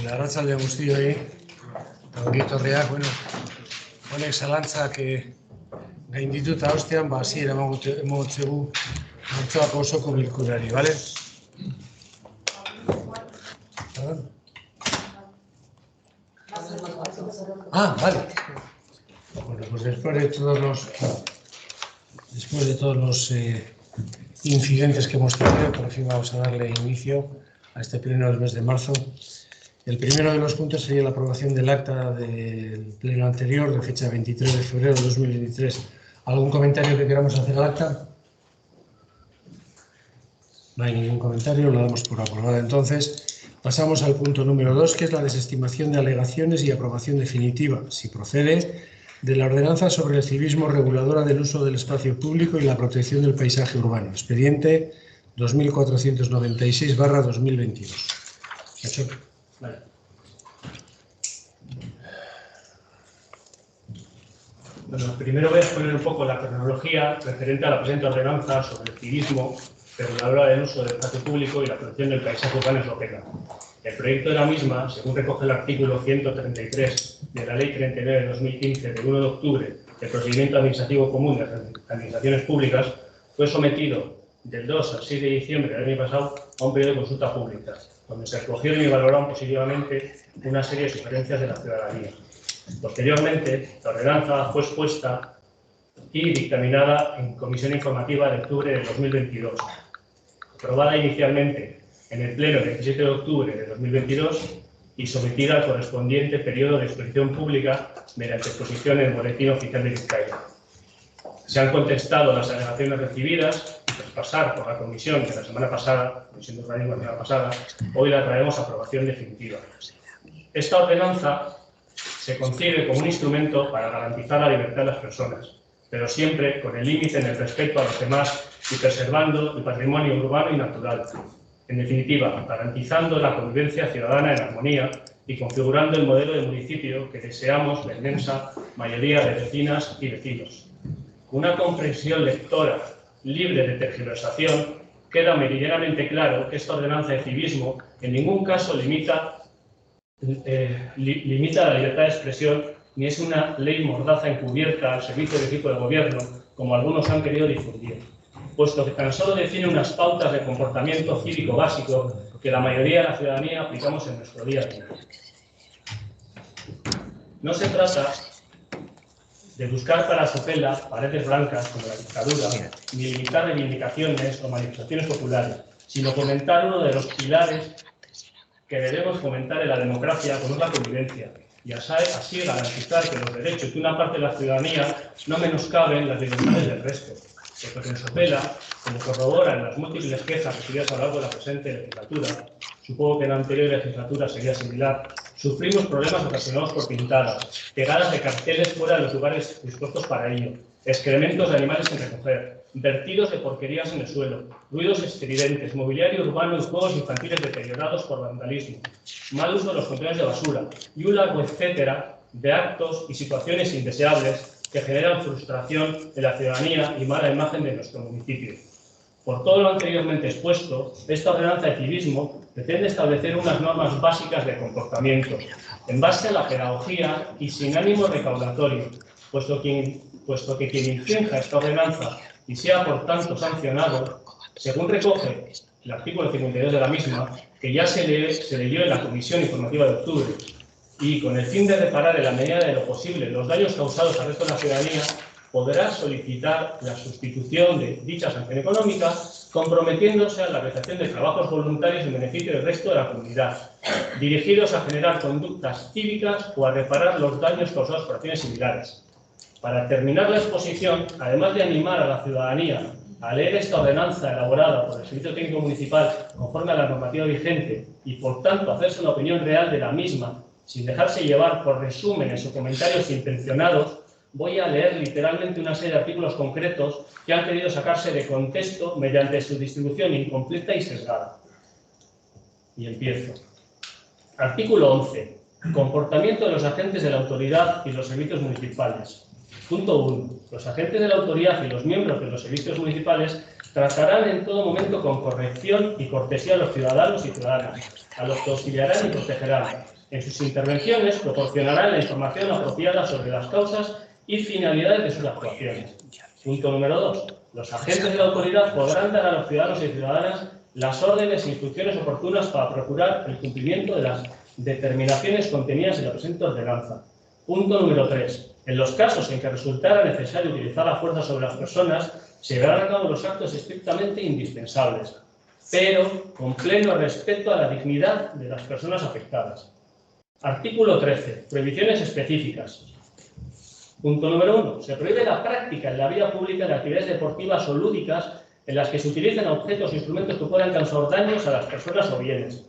Arratsalde guztioi, ongi etorriak, honek zalantzak gainditu eta ostean, hasiera emango zaigu martxoako osoko bilkurari, ¿vale? Vale. Bueno, pues después de todos los incidentes que hemos tenido, por fin vamos a darle inicio a este pleno del mes de marzo. El primero de los puntos sería la aprobación del acta del pleno anterior, de fecha 23 de febrero de 2023. ¿Algún comentario que queramos hacer al acta? No hay ningún comentario, lo damos por aprobada entonces. Pasamos al punto número 2, que es la desestimación de alegaciones y aprobación definitiva, si procede, de la ordenanza sobre el civismo reguladora del uso del espacio público y la protección del paisaje urbano, expediente 2496/2022. ¿Hecho? Vale. Bueno, primero voy a exponer un poco la cronología referente a la presente ordenanza sobre el civismo reguladora del uso del espacio público y la protección del paisaje urbano eslovaca. El proyecto de la misma, según recoge el artículo 133 de la Ley 39 de 2015 de 1 de octubre del Procedimiento Administrativo Común de las Administraciones Públicas, fue sometido del 2 al 6 de diciembre del año pasado a un periodo de consulta pública, donde se recogieron y valoraron positivamente una serie de sugerencias de la ciudadanía. Posteriormente, la ordenanza fue expuesta y dictaminada en comisión informativa de octubre de 2022, aprobada inicialmente en el pleno del 17 de octubre de 2022 y sometida al correspondiente periodo de exposición pública mediante exposición en el Boletín Oficial de Vizcaya. Se han contestado las alegaciones recibidas y tras pasar por la comisión de la semana pasada, comisión de urbanismo de la semana pasada, hoy la traemos a aprobación definitiva. Esta ordenanza se concibe como un instrumento para garantizar la libertad de las personas, pero siempre con el límite en el respeto a los demás y preservando el patrimonio urbano y natural. En definitiva, garantizando la convivencia ciudadana en armonía y configurando el modelo de municipio que deseamos la inmensa mayoría de vecinas y vecinos. Con una comprensión lectora libre de tergiversación, queda meridianamente claro que esta ordenanza de civismo en ningún caso limita la libertad de expresión ni es una ley mordaza encubierta al servicio del equipo de gobierno, como algunos han querido difundir, puesto que tan solo define unas pautas de comportamiento cívico básico que la mayoría de la ciudadanía aplicamos en nuestro día a día. No se trata de buscar para su pela paredes blancas como la dictadura, ni limitar reivindicaciones o manifestaciones populares, sino fomentar uno de los pilares que debemos fomentar en la democracia, como es la convivencia, y así garantizar que los derechos de una parte de la ciudadanía no menoscaben las libertades del resto. Porque en Sopela, como corroboran las múltiples quejas recibidas a lo largo de la presente legislatura, supongo que en la anterior legislatura sería similar, sufrimos problemas ocasionados por pintadas, pegadas de carteles fuera de los lugares dispuestos para ello, excrementos de animales sin recoger, vertidos de porquerías en el suelo, ruidos estridentes, mobiliario urbano y juegos infantiles deteriorados por vandalismo, mal uso de los contenedores de basura y un largo etcétera de actos y situaciones indeseables que generan frustración en la ciudadanía y mala imagen de nuestro municipio. Por todo lo anteriormente expuesto, esta ordenanza de civismo pretende establecer unas normas básicas de comportamiento, en base a la pedagogía y sin ánimo recaudatorio, puesto que quien infrinja esta ordenanza y sea por tanto sancionado, según recoge el artículo 52 de la misma, que ya se leyó en la Comisión Informativa de octubre, y con el fin de reparar en la medida de lo posible los daños causados al resto de la ciudadanía, podrá solicitar la sustitución de dicha sanción económica, comprometiéndose a la realización de trabajos voluntarios en beneficio del resto de la comunidad, dirigidos a generar conductas cívicas o a reparar los daños causados por acciones similares. Para terminar la exposición, además de animar a la ciudadanía a leer esta ordenanza elaborada por el Servicio Técnico Municipal conforme a la normativa vigente y, por tanto, hacerse una opinión real de la misma, sin dejarse llevar por resúmenes o comentarios intencionados, voy a leer literalmente una serie de artículos concretos que han querido sacarse de contexto mediante su distribución incompleta y sesgada. Y empiezo. Artículo 11. Comportamiento de los agentes de la autoridad y los servicios municipales. Punto 1. Los agentes de la autoridad y los miembros de los servicios municipales tratarán en todo momento con corrección y cortesía a los ciudadanos y ciudadanas, a los que auxiliarán y protegerán. En sus intervenciones proporcionarán la información apropiada sobre las causas y finalidades de sus actuaciones. Punto número 2. Los agentes de la autoridad podrán dar a los ciudadanos y ciudadanas las órdenes e instrucciones oportunas para procurar el cumplimiento de las determinaciones contenidas en la presente ordenanza. Punto número 3. En los casos en que resultara necesario utilizar la fuerza sobre las personas, se llevarán a cabo los actos estrictamente indispensables, pero con pleno respeto a la dignidad de las personas afectadas. Artículo 13. Prohibiciones específicas. Punto número 1. Se prohíbe la práctica en la vía pública de actividades deportivas o lúdicas en las que se utilicen objetos o instrumentos que puedan causar daños a las personas o bienes,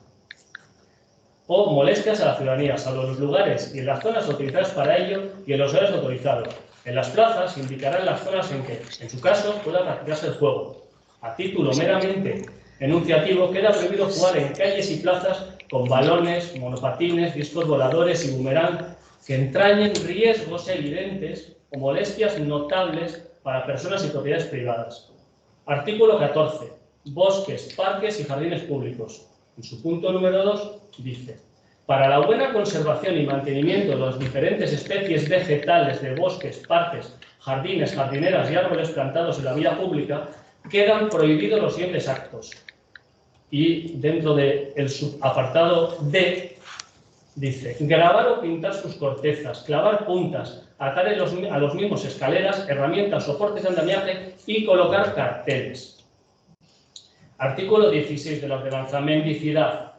o molestias a la ciudadanía, salvo en los lugares y en las zonas autorizadas para ello y en los horarios autorizados. En las plazas se indicarán las zonas en que, en su caso, pueda practicarse el juego. A título meramente enunciativo, queda prohibido jugar en calles y plazas con balones, monopatines, discos voladores y boomerang que entrañen riesgos evidentes o molestias notables para personas y propiedades privadas. Artículo 14. Bosques, parques y jardines públicos. En su punto número 2 dice: para la buena conservación y mantenimiento de las diferentes especies vegetales de bosques, parques, jardines, jardineras y árboles plantados en la vía pública, quedan prohibidos los siguientes actos. Y dentro del subapartado D dice: grabar o pintar sus cortezas, clavar puntas, atar a los mismos escaleras, herramientas, soportes de andamiaje y colocar carteles. Artículo 16 de la ordenanza. Mendicidad.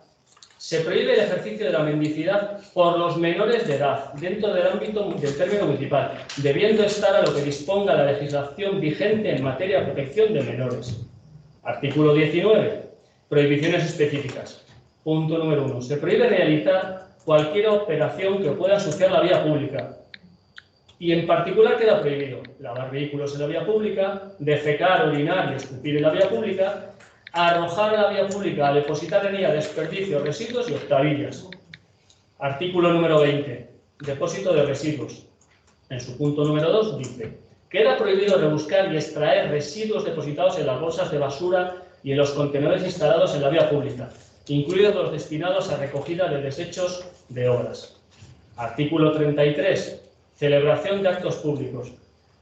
Se prohíbe el ejercicio de la mendicidad por los menores de edad dentro del ámbito del término municipal, debiendo estar a lo que disponga la legislación vigente en materia de protección de menores. Artículo 19. Prohibiciones específicas. Punto número 1. Se prohíbe realizar cualquier operación que pueda ensuciar la vía pública. Y en particular queda prohibido lavar vehículos en la vía pública, defecar, orinar y escupir en la vía pública, arrojar a la vía pública, depositar en ella desperdicios, residuos y octavillas. Artículo número 20. Depósito de residuos. En su punto número 2 dice: queda prohibido rebuscar y extraer residuos depositados en las bolsas de basura y en los contenedores instalados en la vía pública, incluidos los destinados a recogida de desechos de obras. Artículo 33. Celebración de actos públicos.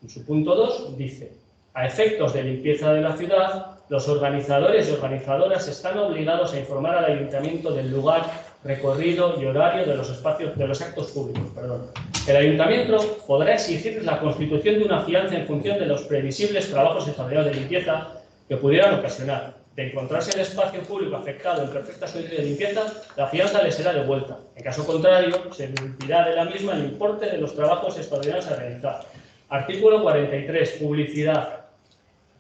En su punto 2 dice: a efectos de limpieza de la ciudad, los organizadores y organizadoras están obligados a informar al ayuntamiento del lugar, recorrido y horario de los actos públicos. El ayuntamiento podrá exigir la constitución de una fianza en función de los previsibles trabajos extraordinarios de limpieza que pudieran ocasionar. De encontrarse el espacio público afectado en perfectas condiciones de limpieza, la fianza le será devuelta. En caso contrario, se deducirá de la misma el importe de los trabajos extraordinarios a realizar. Artículo 43. Publicidad.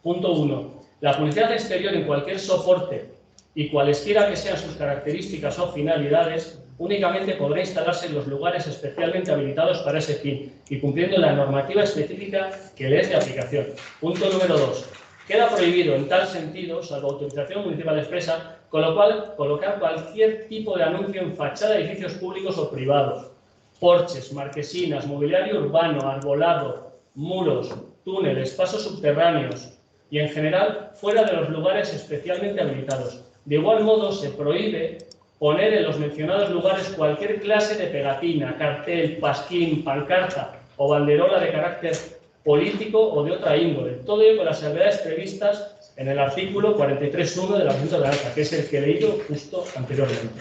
Punto 1. La publicidad exterior en cualquier soporte y cualesquiera que sean sus características o finalidades, únicamente podrá instalarse en los lugares especialmente habilitados para ese fin y cumpliendo la normativa específica que le es de aplicación. Punto número 2. Queda prohibido en tal sentido, salvo autorización municipal expresa, colocar cualquier tipo de anuncio en fachada de edificios públicos o privados, porches, marquesinas, mobiliario urbano, arbolado, muros, túneles, pasos subterráneos y en general fuera de los lugares especialmente habilitados. De igual modo, se prohíbe poner en los mencionados lugares cualquier clase de pegatina, cartel, pasquín, pancarta o banderola de carácter político o de otra índole. Todo ello con las salvedades previstas en el artículo 43.1 de la presente ordenanza, que es el que he leído justo anteriormente.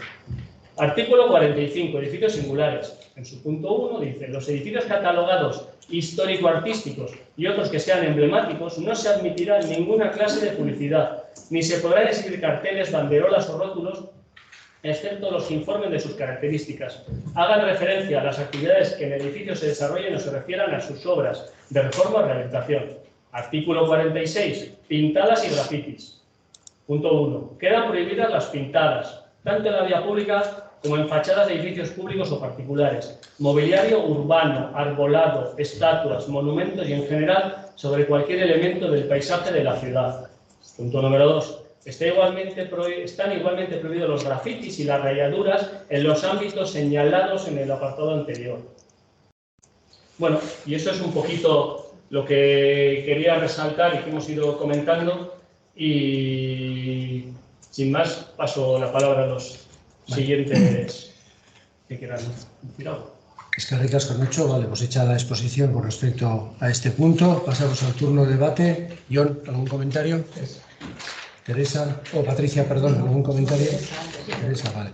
Artículo 45. Edificios singulares. En su punto 1 dice: los edificios catalogados histórico-artísticos y otros que sean emblemáticos no se admitirá ninguna clase de publicidad, ni se podrán exhibir carteles, banderolas o rótulos, excepto los que informen de sus características, hagan referencia a las actividades que en el edificio se desarrollen o se refieran a sus obras de reforma o rehabilitación. Artículo 46. Pintadas y grafitis. Punto 1. Quedan prohibidas las pintadas, tanto en la vía pública como en fachadas de edificios públicos o particulares, mobiliario urbano, arbolado, estatuas, monumentos y en general sobre cualquier elemento del paisaje de la ciudad. Punto número 2. Están igualmente prohibidos los grafitis y las rayaduras en los ámbitos señalados en el apartado anterior. Bueno, y eso es un poquito lo que quería resaltar y que hemos ido comentando. Y sin más, paso la palabra a los siguientes que quieran decir algo. Es que ricasco mucho, vale, pues hecha la exposición con respecto a este punto. Pasamos al turno de debate. John, ¿algún comentario? Teresa, o Patricia, perdón, ¿algún comentario? Teresa, vale.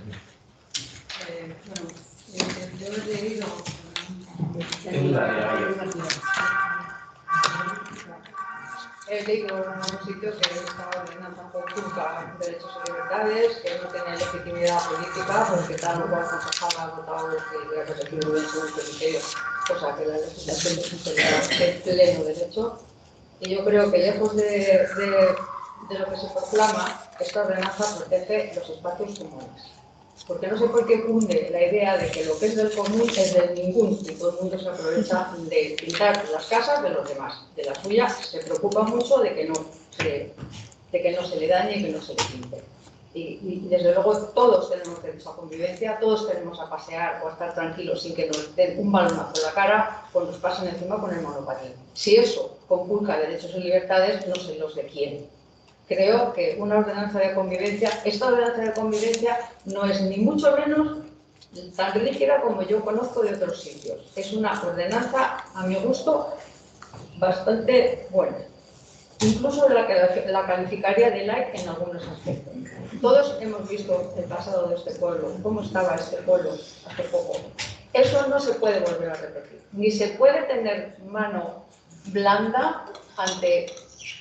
Yo he leído en algún sitio que esta ordenanza conculca derechos y libertades, que no tiene legitimidad política, porque tal o cual concejal ha votado que ha repetido en su criterio, cosa que la legislación es de pleno derecho. Y yo creo que lejos de lo que se proclama, esta ordenanza protege los espacios comunes. Porque no sé por qué cunde la idea de que lo que es del común es del ningún, y todo el mundo se aprovecha de pintar las casas de los demás. De la suya se preocupa mucho de que no se le dañe y que no se le pinte. Y desde luego todos tenemos derecho a convivencia, todos tenemos a pasear o a estar tranquilos sin que nos den un balonazo en la cara o nos pasen encima con el monopatín. Si eso conculca derechos y libertades, no sé los de quién. Creo que una ordenanza de convivencia, esta ordenanza de convivencia no es ni mucho menos tan rígida como yo conozco de otros sitios. Es una ordenanza, a mi gusto, bastante buena. Incluso la calificaría de light en algunos aspectos. Todos hemos visto el pasado de este pueblo, cómo estaba este pueblo hace poco. Eso no se puede volver a repetir. Ni se puede tener mano blanda ante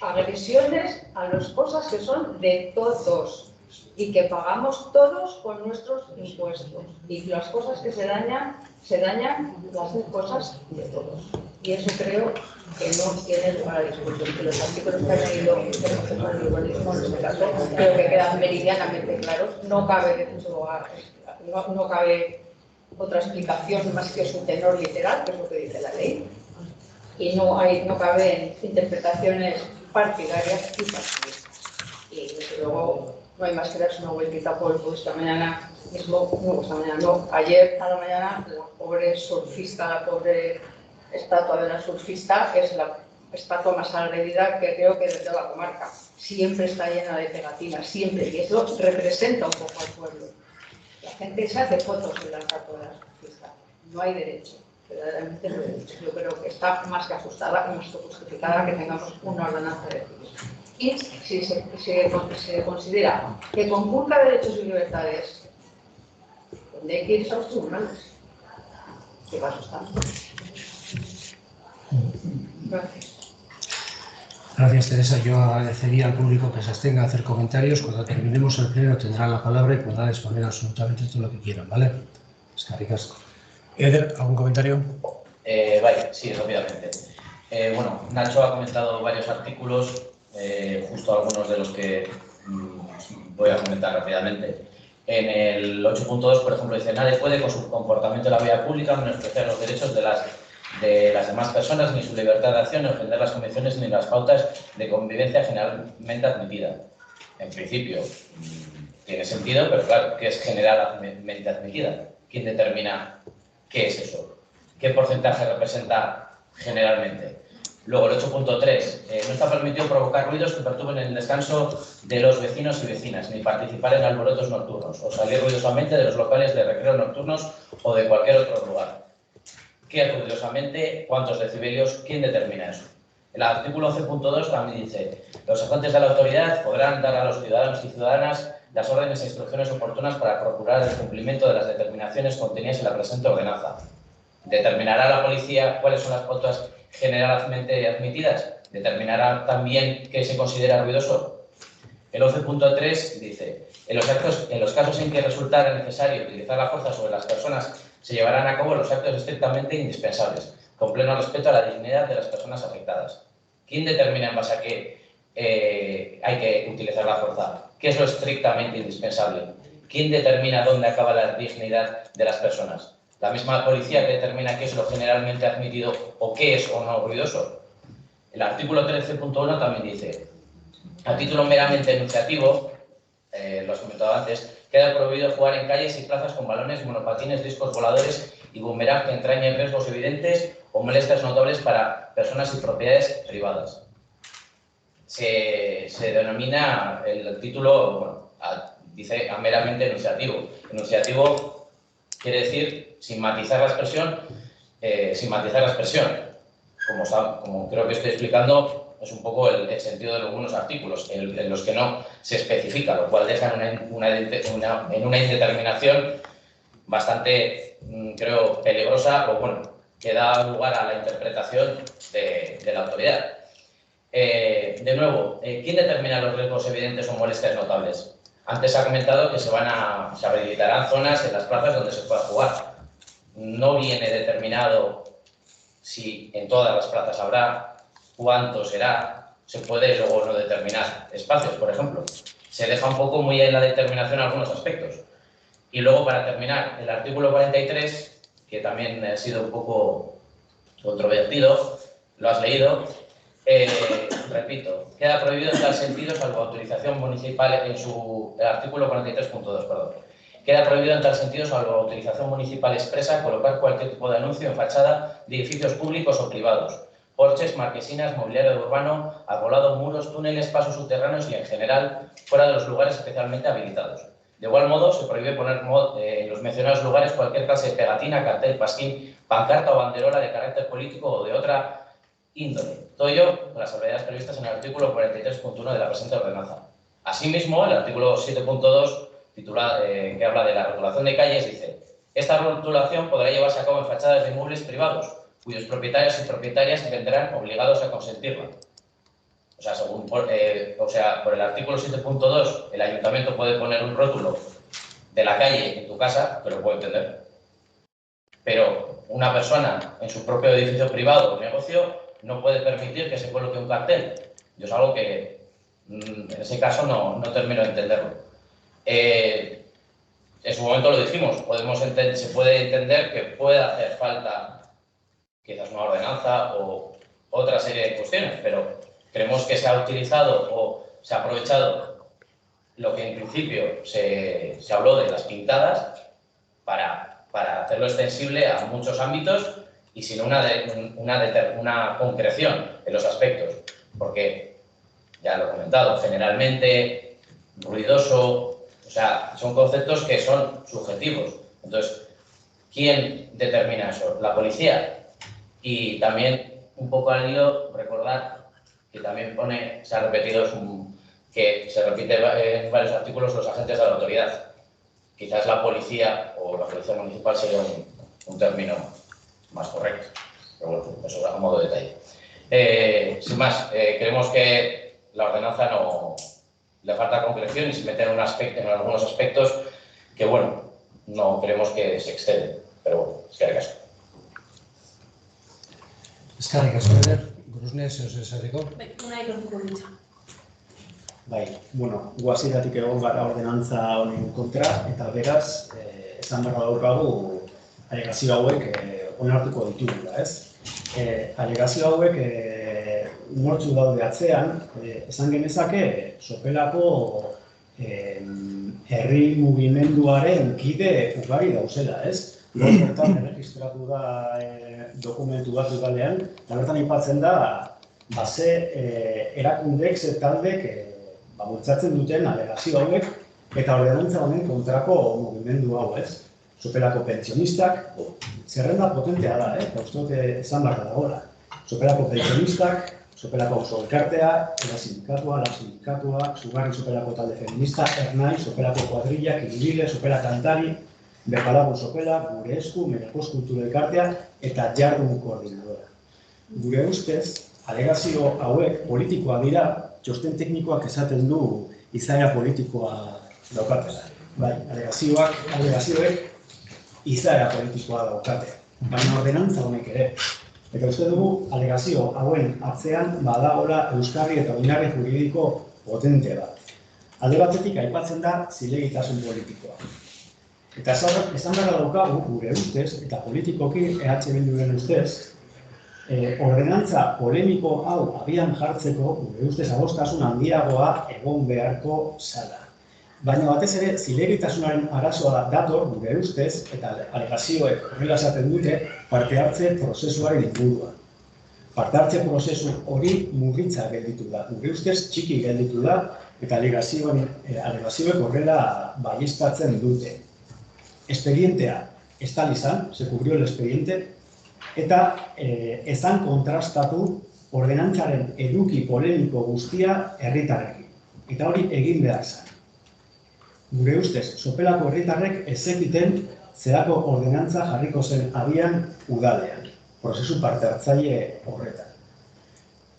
agresiones a las cosas que son de todos y que pagamos todos con nuestros impuestos. Y las cosas que se dañan las cosas de todos. Y eso creo que no tiene lugar a discusión. Que los artículos que han leído en este caso creo que quedan meridianamente claros. No cabe no cabe otra explicación más que su tenor literal, que es lo que dice la ley. Y no caben interpretaciones partidarias y partidistas. Y desde luego no hay más que darse una vueltita por el esta mañana mismo, ayer a la mañana, la pobre surfista, la pobre estatua de la surfista, que es la estatua más agredida que creo que de toda la comarca. Siempre está llena de pegatinas, siempre, y eso representa un poco al pueblo. La gente se hace fotos en la estatua de la surfista. No hay derecho. Verdaderamente no hay derecho. Yo creo que está más que ajustada y más que justificada que tengamos una ordenanza de civil. Y si se considera que conculca derechos y libertades, donde hay que ir a los tribunales. ¿Qué paso está? Gracias. Gracias, Teresa. Yo agradecería al público que se abstenga a hacer comentarios. Cuando terminemos el pleno tendrán la palabra y podrán exponer absolutamente todo lo que quieran, ¿vale? Es que ricasco. Eder, ¿algún comentario? Vale, sí, rápidamente. Bueno, Nacho ha comentado varios artículos, justo algunos de los que voy a comentar rápidamente. En el 8.2, por ejemplo, dice: nadie puede, con su comportamiento en la vía pública, menospreciar los derechos de las demás personas, ni su libertad de acción, ni ofender las convenciones ni las pautas de convivencia generalmente admitidas. En principio, tiene sentido, pero claro, ¿qué es generalmente admitida? ¿Quién determina qué es eso? ¿Qué porcentaje representa generalmente? Luego, el 8.3. No está permitido provocar ruidos que perturben el descanso de los vecinos y vecinas, ni participar en alborotos nocturnos, o salir ruidosamente de los locales de recreo nocturnos o de cualquier otro lugar. ¿Qué es ruidosamente? ¿Cuántos decibelios? ¿Quién determina eso? El artículo 11.2 también dice: los agentes de la autoridad podrán dar a los ciudadanos y ciudadanas las órdenes e instrucciones oportunas para procurar el cumplimiento de las determinaciones contenidas en la presente ordenanza. ¿Determinará la policía cuáles son las pautas generalmente admitidas? ¿Determinará también qué se considera ruidoso? El 11.3 dice: en los casos en que resultara necesario utilizar la fuerza sobre las personas, se llevarán a cabo los actos estrictamente indispensables, con pleno respeto a la dignidad de las personas afectadas. ¿Quién determina en base a qué hay que utilizar la fuerza? ¿Qué es lo estrictamente indispensable? ¿Quién determina dónde acaba la dignidad de las personas? ¿La misma policía que determina qué es lo generalmente admitido o qué es o no ruidoso? El artículo 13.1 también dice: a título meramente enunciativo, lo has comentado antes, Queda prohibido jugar en calles y plazas con balones, monopatines, discos voladores y boomerang que entrañen riesgos evidentes o molestias notables para personas y propiedades privadas. Se denomina el título, bueno, dice meramente enunciativo. Enunciativo quiere decir sin matizar la expresión, Como creo que estoy explicando, es un poco el sentido de algunos artículos en los que no se especifica, lo cual deja en una indeterminación bastante, creo, peligrosa, o bueno, que da lugar a la interpretación de la autoridad. De nuevo, ¿quién determina los riesgos evidentes o molestias notables? Antes se ha comentado que se habilitarán zonas en las plazas donde se pueda jugar. No viene determinado si en todas las plazas habrá, cuánto será, se puede luego no determinar espacios, por ejemplo. Se deja un poco muy en la determinación algunos aspectos. Y luego, para terminar, el artículo 43, que también ha sido un poco controvertido, lo has leído, repito, queda prohibido en tal sentido, salvo autorización municipal, el artículo 43.2, perdón. Queda prohibido en tal sentido, salvo autorización municipal expresa, colocar cualquier tipo de anuncio en fachada de edificios públicos o privados, porches, marquesinas, mobiliario urbano, arbolado, muros, túneles, pasos subterráneos y, en general, fuera de los lugares especialmente habilitados. De igual modo, se prohíbe poner en los mencionados lugares cualquier clase de pegatina, cartel, pasquín, pancarta o banderola de carácter político o de otra índole. Todo ello con las salvedades previstas en el artículo 43.1 de la presente ordenanza. Asimismo, el artículo 7.2, que habla de la rotulación de calles, dice: esta rotulación podrá llevarse a cabo en fachadas de inmuebles privados, cuyos propietarios y propietarias vendrán obligados a consentirla. O sea, por el artículo 7.2, el ayuntamiento puede poner un rótulo de la calle en tu casa, que lo puedo entender. Pero una persona en su propio edificio privado o negocio no puede permitir que se coloque un cartel. Yo es algo que, en ese caso, no termino de entenderlo. En su momento lo dijimos, se puede entender que puede hacer falta quizás una ordenanza o otra serie de cuestiones, pero creemos que se ha utilizado o se ha aprovechado lo que en principio se habló de las pintadas para hacerlo extensible a muchos ámbitos y sin una concreción en los aspectos, porque, ya lo he comentado, generalmente ruidoso, o sea, son conceptos que son subjetivos. Entonces, ¿quién determina eso? La policía. Y también, un poco al lío, recordar que también se ha repetido, que se repite en varios artículos, los agentes de la autoridad. Quizás la policía o la policía municipal sería un término más correcto. Pero bueno, eso es a modo de detalle. Sin más, creemos que la ordenanza no le falta concreción y se mete en algunos aspectos que, bueno, no creemos que se exceden. Pero bueno, eskerrik asko. Eskerrik asko, Eder. Grusne, zeu esateko? Unai lortuko ditza. Bai, bueno, guaziratik egon gara ordenantza honen kontra, eta beraz, esan behar daukagu alegazio hauek onartuko ditugula, ez? Alegazio hauek nortzu daude atzean, esan genezake sopelako herri mugimenduaren kide ugari dauzela, ez? Bertan erregistratu da dokumentu bat udalean, eta bertan aipatzen da, ze erakundek, ze taldek bultzatzen duten alegazio hauek eta ordenantza honen kontrako mugimendu hau, ez? Sopelako pentsionistak, zerrenda potentea da, eta uste dut esan behar dagoela. Sopelako pentsionistak, Sopelako oso elkartea, era sindikatua, la sindikatua, Sugarri Sopelako talde feminista, Ernai, Sopelako kuadrillak, Iribide, Sopela kantari, Berpalagun Sopela, Gure Esku, Merakos Kultura elkartea eta Jardun koordinadora. Gure ustez, alegazio hauek politikoa dira, txosten teknikoak esaten du izaera politikoa daukatela. Bai, alegazioek izaera politikoa daukate, baina ordenantza honek ere. Eta uste dugu, alegazio hauen atzean badagoela euskarri eta oinarri juridiko potente bat. Alde batetik aipatzen da zilegitasun politikoa. Eta esan behar daukagu, gure ustez, eta politikoki EH Bilduren ustez, ordenantza polemiko hau abian jartzeko, gure ustez adostasun handiagoa egon beharko zala. Baina batez ere, zilegitasunaren arazoa dator, gure ustez, eta alegazioek horrela esaten dute, parte hartze prozesuaren inguruan. Parte hartze prozesu hori murritza gelditu da, gure ustez txiki gelditu da, eta alegazioek horrela baieztatzen dute. Espedientea estal izan, se cubrió el expediente, eta ezan kontrastatu ordenantzaren eduki polemiko guztia herritarrekin. Eta hori egin behar zen. Gure ustez, sopelako herritarrek ezekiten zelako ordenantza jarriko zen abian udalean, prozesu parte hartzaile horretan.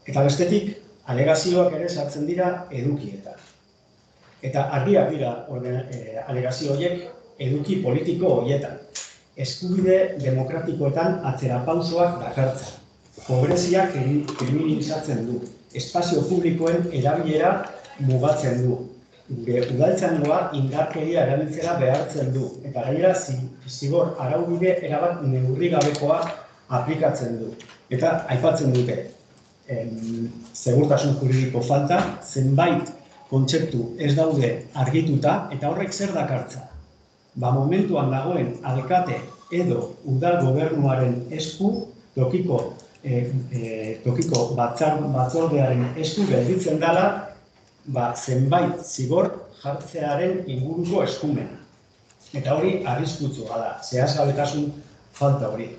Eta bestetik, alegazioak ere sartzen dira edukietan. Eta argiak dira alegazio horiek eduki politiko horietan. Eskubide demokratikoetan atzerapausoak dakartza. Pobreziak kriminalizatzen du. Espazio publikoen erabilera mugatzen du. Gure udaltzaingoa indarkeria erabiltzera behartzen du. Eta gainera zigor araubide erabat neurrigabekoa aplikatzen du. Eta aipatzen dute, segurtasun juridiko falta, zenbait kontzeptu ez daude argituta, eta horrek zer dakartza? Momentuan dagoen alkate edo udal gobernuaren esku, tokiko batzordearen esku gelditzen dela, zenbait zigor jartzearen inguruko eskumena. Eta hori arriskutsua da, zehazgabetasun falta hori.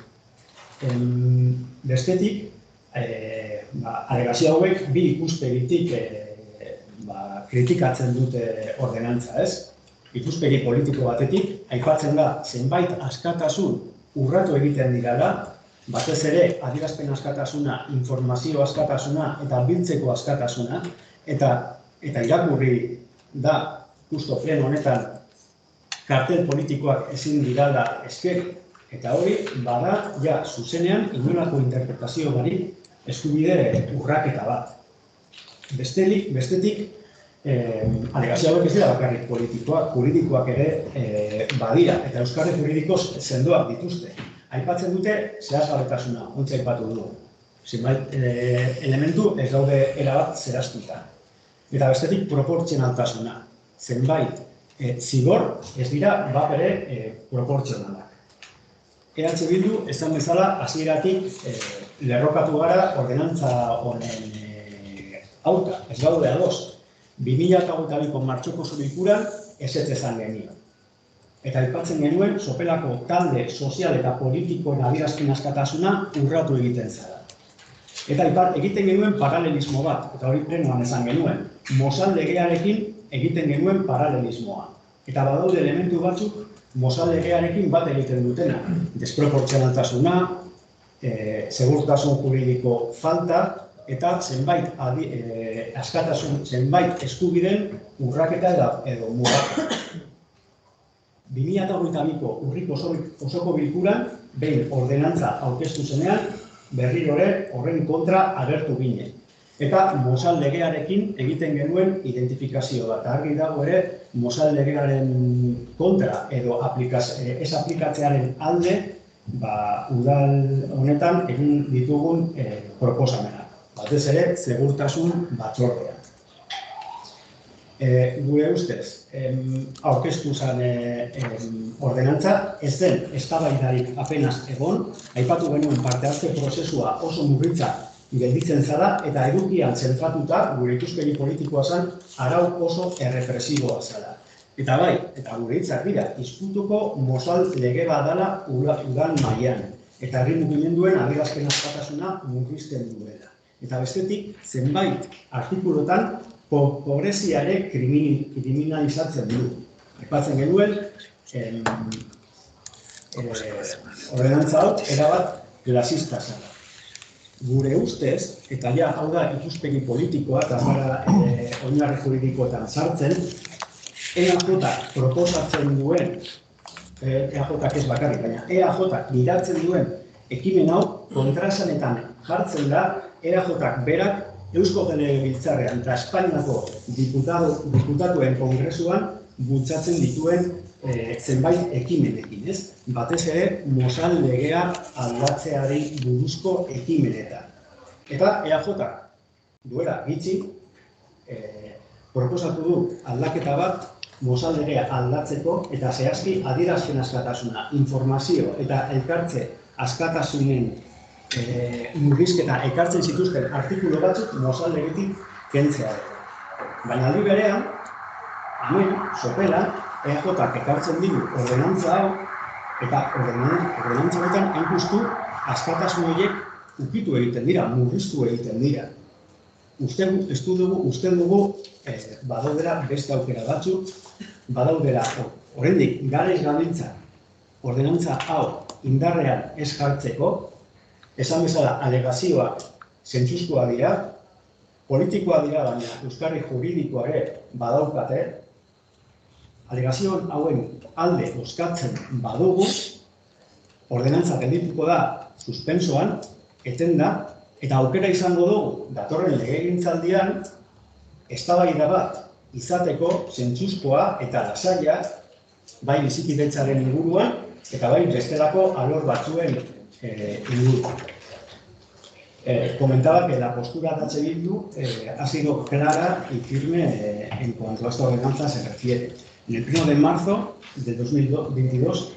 Bestetik, alegazio hauek bi ikuspegitik kritikatzen dute ordenantza, ez? Ikuspegi politiko batetik, aipatzen da zenbait askatasun urratu egiten direla, batez ere adierazpen askatasuna, informazio askatasuna eta biltzeko askatasuna, eta irakurri da, justo pleno honetan, kartel politikoak ezin dirala esker, eta hori, bada, ja, zuzenean, inolako interpretazio barik eskubide urraketa bat. Bestetik, alegazio hauek ez dira bakarrik politikoak, juridikoak ere badira, eta euskarri juridikoz sendoak dituzte. Aipatzen dute zehazgabetasuna, ontsa aipatu dugu. Zenbait elementu ez daude erabat zehaztuta. Eta bestetik proportzionaltasuna. Zenbait zigor ez dira bapere proportzionalak. EH Bildu esan bezala hasieratik lerrokatu gara ordenantza honen aurka, ez gaude ados. 2022ko martxoko bilkuran ezetz esan genion. Eta aipatzen genuen sopelako talde sozial eta politikoen adierazpen askatasuna urratu egiten zara. Eta egiten genuen paralelismo bat, eta hori plenoan esan genuen, Mozal legearekin egiten genuen paralelismoa. Eta badaude elementu batzuk Mozal legearekin bat egiten dutena. Desproportzionaltasuna, segurtasun juridiko falta, eta zenbait zenbait eskubideen urraketa edo mugaketa. 2022ko urriko osoko bilkuran, behin ordenantza aurkeztu zenean, berriro ere horren kontra agertu ginen. Eta Mozal legearekin egiten genuen identifikazio bat. Argi dago ere, Mozal legearen kontra edo ez aplikatzearen alde, udal honetan egin ditugun proposamenak. Batez ere, segurtasun batzordean. Gure ustez, aurkeztu zen ordenantza, ez zen eztabaidarik apenas egon, aipatu genuen parte hartze prozesua oso murritza gelditzen zara, eta edukian zentratuta, gure ikuspegi politikoa zen, arau oso errepresiboa zara. Eta bai, eta gure hitzak dira, izkutuko Mozal lege badala udan mailan, eta herri mugimenduen adierazpen askatasuna murrizten duela. Eta bestetik, zenbait artikuluetan pobrezia ere kriminalizatzen du. Aipatzen genuen, ordenantza hau erabat klasista zara. Gure ustez, eta ja, hau da ikuspegi politikoa, eta gara oinarri juridikoetan sartzen, EAJ proposatzen duen, EAJ ez bakarrik, baina EAJ gidatzen duen ekimen hau kontraesanetan jartzen da EAJak berak Eusko Legebiltzarrean eta Espainiako diputatuen kongresuan bultzatzen dituen zenbait ekimenekin, ez? Batez ere, Mozal legea aldatzeari buruzko ekimenetan. Eta EAJak duela gitxi proposatu du aldaketa bat Mozal legea aldatzeko eta zehazki adierazpen askatasuna, informazio eta elkartze askatasunen murrizketa ekartzen zituzten artikulu batzuk Mozal legetik kentzea. Baina aldi berean, hemen, sopelan, EAJak ekartzen digu ordenantza hau, eta ordenantza horretan hain justu askatasun horiek ukitu egiten dira, murriztu egiten dira. Uste dugu badaudera beste aukera batzuk, badaudera oraindik garaiz gabiltza ordenantza hau indarrean ez jartzeko, esan bezala alegazioak zentzuzkoa dira, politikoa dira, baina euskarri juridikoa ere badaukate, alegazio hauen alde bozkatzen badugu, ordenantza geldituko da suspensoan, etenda, eta aukera izango dugu datorren legegintzaldian eztabaida bat izateko zentzuzkoa eta lasaia bai bizikidetzaren inguruan eta bai bestelako alor batzuen inguruan. Comentaba que la postura de H. Bildu ha sido clara y firme en cuanto a esta ordenanza se refiere. En el 1 de marzo de 2022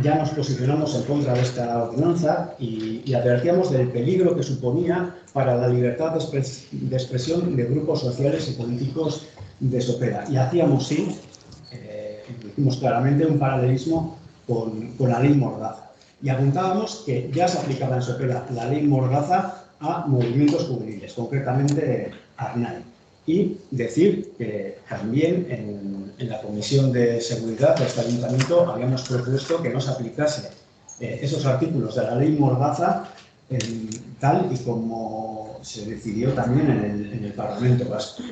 ya nos posicionamos en contra de esta ordenanza y advertíamos del peligro que suponía para la libertad de expresión de grupos sociales y políticos de Sopela. Y hacíamos, sí, dijimos claramente, un paralelismo con la ley Mordaza. Y apuntábamos que ya se aplicaba en Sopela la ley Mordaza a movimientos juveniles, concretamente Arnai. Y decir que también en la Comisión de Seguridad de este Ayuntamiento habíamos propuesto que no se aplicase esos artículos de la ley Mordaza tal y como se decidió también en el Parlamento Vasco.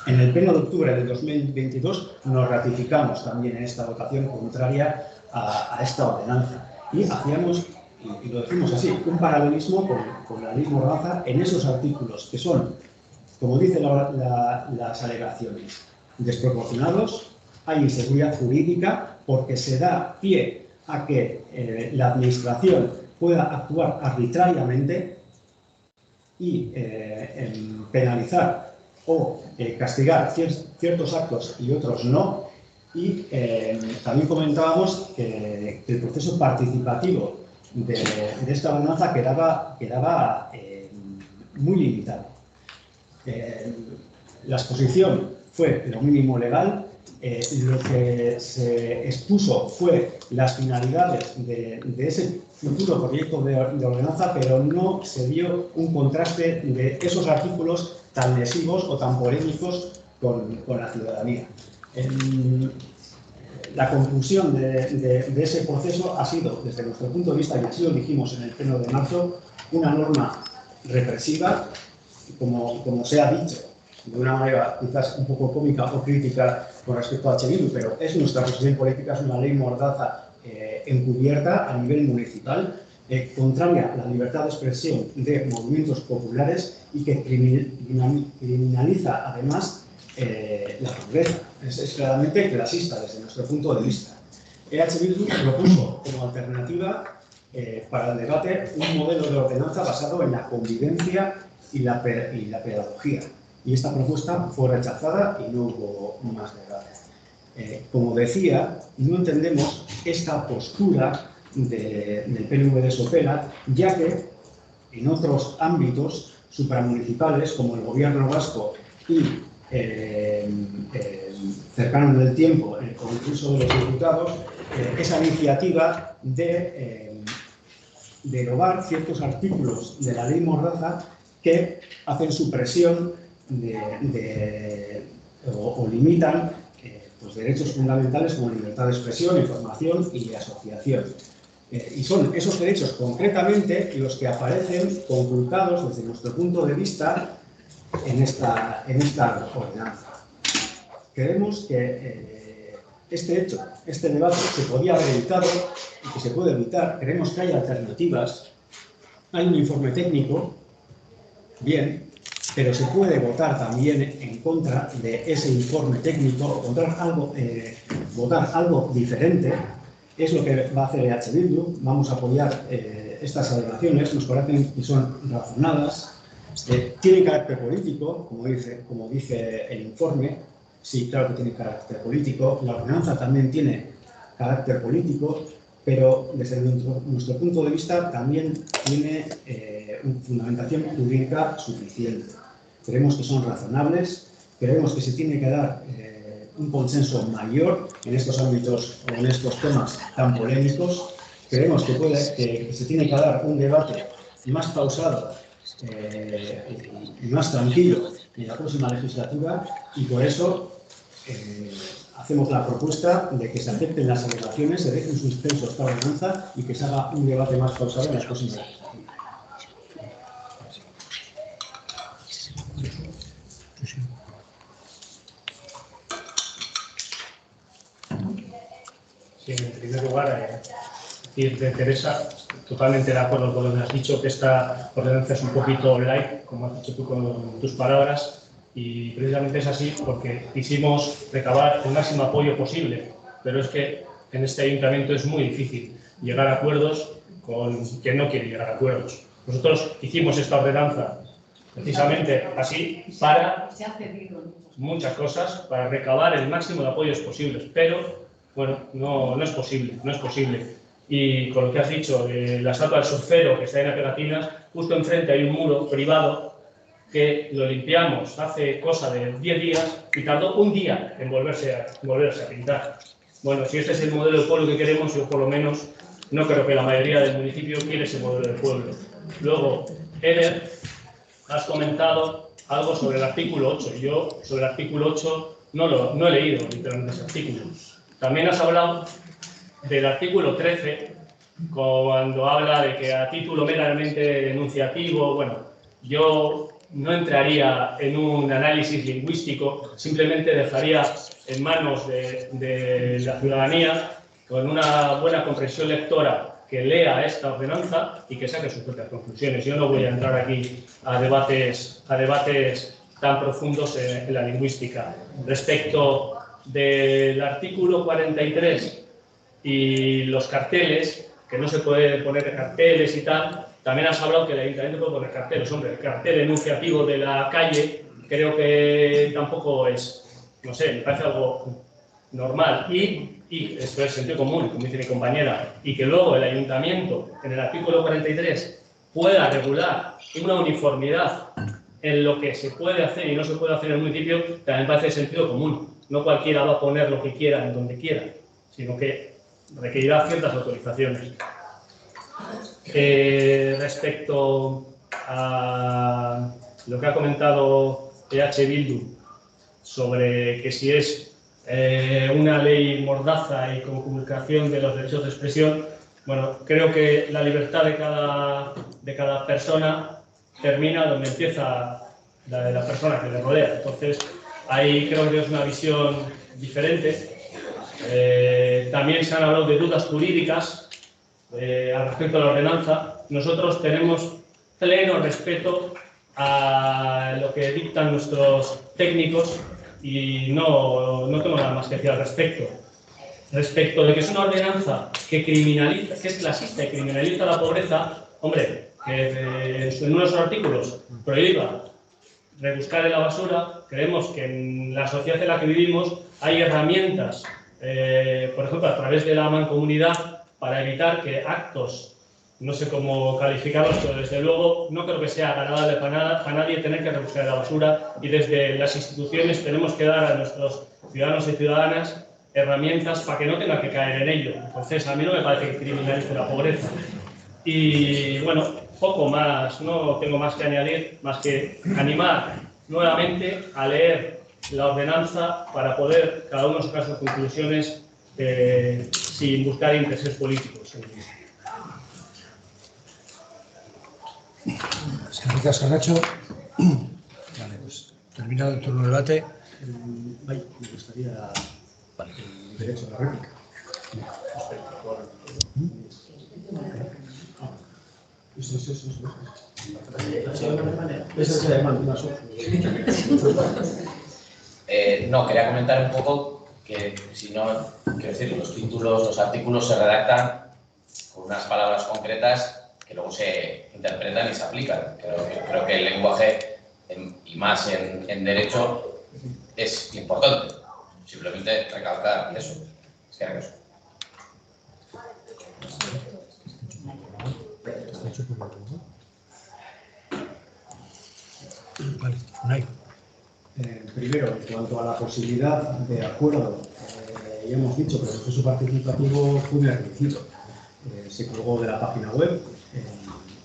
En el pleno de octubre de 2022 nos ratificamos también en esta votación contraria a esta ordenanza y hacíamos, y lo decimos así, un paralelismo con la ley Mordaza en esos artículos que son, como dicen las alegaciones, desproporcionados, hay inseguridad jurídica porque se da pie a que la Administración pueda actuar arbitrariamente y penalizar o castigar ciertos actos y otros no. Y también comentábamos que el proceso participativo de esta ordenanza quedaba muy limitado. La exposición fue lo mínimo legal, lo que se expuso fue las finalidades de ese futuro proyecto de ordenanza, pero no se dio un contraste de esos artículos tan lesivos o tan polémicos con la ciudadanía. La conclusión de ese proceso ha sido, desde nuestro punto de vista, y así lo dijimos en el pleno de marzo, una norma represiva, como se ha dicho, de una manera quizás un poco cómica o crítica con respecto a H. Bildu, pero es nuestra posición política, es una ley Mordaza encubierta a nivel municipal, contraria a la libertad de expresión de movimientos populares y que criminaliza además la pobreza. Es claramente clasista desde nuestro punto de vista. H. Bildu propuso como alternativa para el debate un modelo de ordenanza basado en la convivencia y la pedagogía. Y esta propuesta fue rechazada y no hubo más debate. Como decía, no entendemos esta postura del PNV de Sopela, ya que en otros ámbitos supramunicipales, como el Gobierno vasco y cercano en el tiempo, el Congreso de los Diputados, esa iniciativa de derogar ciertos artículos de la ley Mordaza que hacen supresión o limitan pues derechos fundamentales como libertad de expresión, información y asociación. Y son esos derechos concretamente los que aparecen conculcados desde nuestro punto de vista en esta ordenanza. Creemos que este hecho, este debate se podía haber evitado y que se puede evitar. Creemos que hay alternativas. Hay un informe técnico, bien, pero se puede votar también en contra de ese informe técnico, votar algo diferente. Es lo que va a hacer H. Bildu. Vamos a apoyar estas alegaciones, nos parecen que son razonadas, tienen carácter político, como dice el informe, sí, claro que tiene carácter político, la ordenanza también tiene carácter político, pero desde nuestro punto de vista también tiene una fundamentación jurídica suficiente. Creemos que son razonables, creemos que se tiene que dar un consenso mayor en estos ámbitos o en estos temas tan polémicos. Creemos que se tiene que dar un debate más pausado y más tranquilo en la próxima legislatura, y por eso hacemos la propuesta de que se acepten las alegaciones, se deje en suspenso esta ordenanza y que se haga un debate más pausado en la próxima legislatura. Sí, en primer lugar, decirte, Teresa, totalmente de acuerdo con lo que has dicho, que esta ordenanza es un poquito light, como has dicho tú con tus palabras, y precisamente es así porque quisimos recabar el máximo apoyo posible, pero es que en este ayuntamiento es muy difícil llegar a acuerdos con quien no quiere llegar a acuerdos. Nosotros hicimos esta ordenanza precisamente así para muchas cosas, para recabar el máximo de apoyos posibles, pero bueno, no es posible. Y con lo que has dicho, la estatua del surfero que está en las pegatinas, justo enfrente hay un muro privado que lo limpiamos hace cosa de 10 días y tardó un día en volverse a pintar. Bueno, si este es el modelo de pueblo que queremos, yo por lo menos no creo que la mayoría del municipio quiere ese modelo de pueblo. Luego, Eder, has comentado algo sobre el artículo 8. Yo sobre el artículo 8 no he leído literalmente ese artículo. También has hablado del artículo 13, cuando habla de que a título meramente denunciativo, bueno, yo no entraría en un análisis lingüístico, simplemente dejaría en manos de la ciudadanía, con una buena comprensión lectora, que lea esta ordenanza y que saque sus propias conclusiones. Yo no voy a entrar aquí a debates tan profundos en la lingüística. Respecto del artículo 43 y los carteles, que no se puede poner carteles y tal, también has hablado que el ayuntamiento puede poner carteles. Hombre, el cartel enunciativo de la calle creo que tampoco es, no sé, me parece algo normal. Y esto es sentido común, como dice mi compañera, y que luego el ayuntamiento, en el artículo 43, pueda regular una uniformidad en lo que se puede hacer y no se puede hacer en el municipio, también parece sentido común. No cualquiera va a poner lo que quiera en donde quiera, sino que requerirá ciertas autorizaciones. Respecto a lo que ha comentado EH Bildu sobre que si es una ley mordaza y conculcación de los derechos de expresión, bueno, creo que la libertad de cada persona termina donde empieza la de la persona que le rodea. Entonces, ahí creo que es una visión diferente. También se han hablado de dudas jurídicas al respecto de la ordenanza. Nosotros tenemos pleno respeto a lo que dictan nuestros técnicos y no tengo nada más que decir al respecto. Respecto de que es una ordenanza que criminaliza, que es clasista y criminaliza la pobreza, hombre, que en unos artículos prohíba rebuscar en la basura, creemos que en la sociedad en la que vivimos hay herramientas, por ejemplo, a través de la mancomunidad, para evitar que actos, no sé cómo calificarlos, pero desde luego no creo que sea agradable para nadie tener que rebuscar en la basura, y desde las instituciones tenemos que dar a nuestros ciudadanos y ciudadanas herramientas para que no tengan que caer en ello. Entonces, a mí no me parece que criminalice la pobreza. Y bueno, poco más, no tengo más que añadir, más que animar nuevamente a leer la ordenanza para poder cada uno sacar sus conclusiones sin buscar intereses políticos. Gracias, Nacho. Vale, pues terminado el turno de debate. Me gustaría el derecho a la réplica. No, quería comentar un poco que, si no, quiero decir, los títulos, los artículos se redactan con unas palabras concretas que luego se interpretan y se aplican. Creo que el lenguaje, y más en derecho, es importante. Simplemente recalcar eso. Es que era eso. Vale, Unai. Primero, en cuanto a la posibilidad de acuerdo, ya hemos dicho que el proceso participativo fue muy reducido. Se colgó de la página web,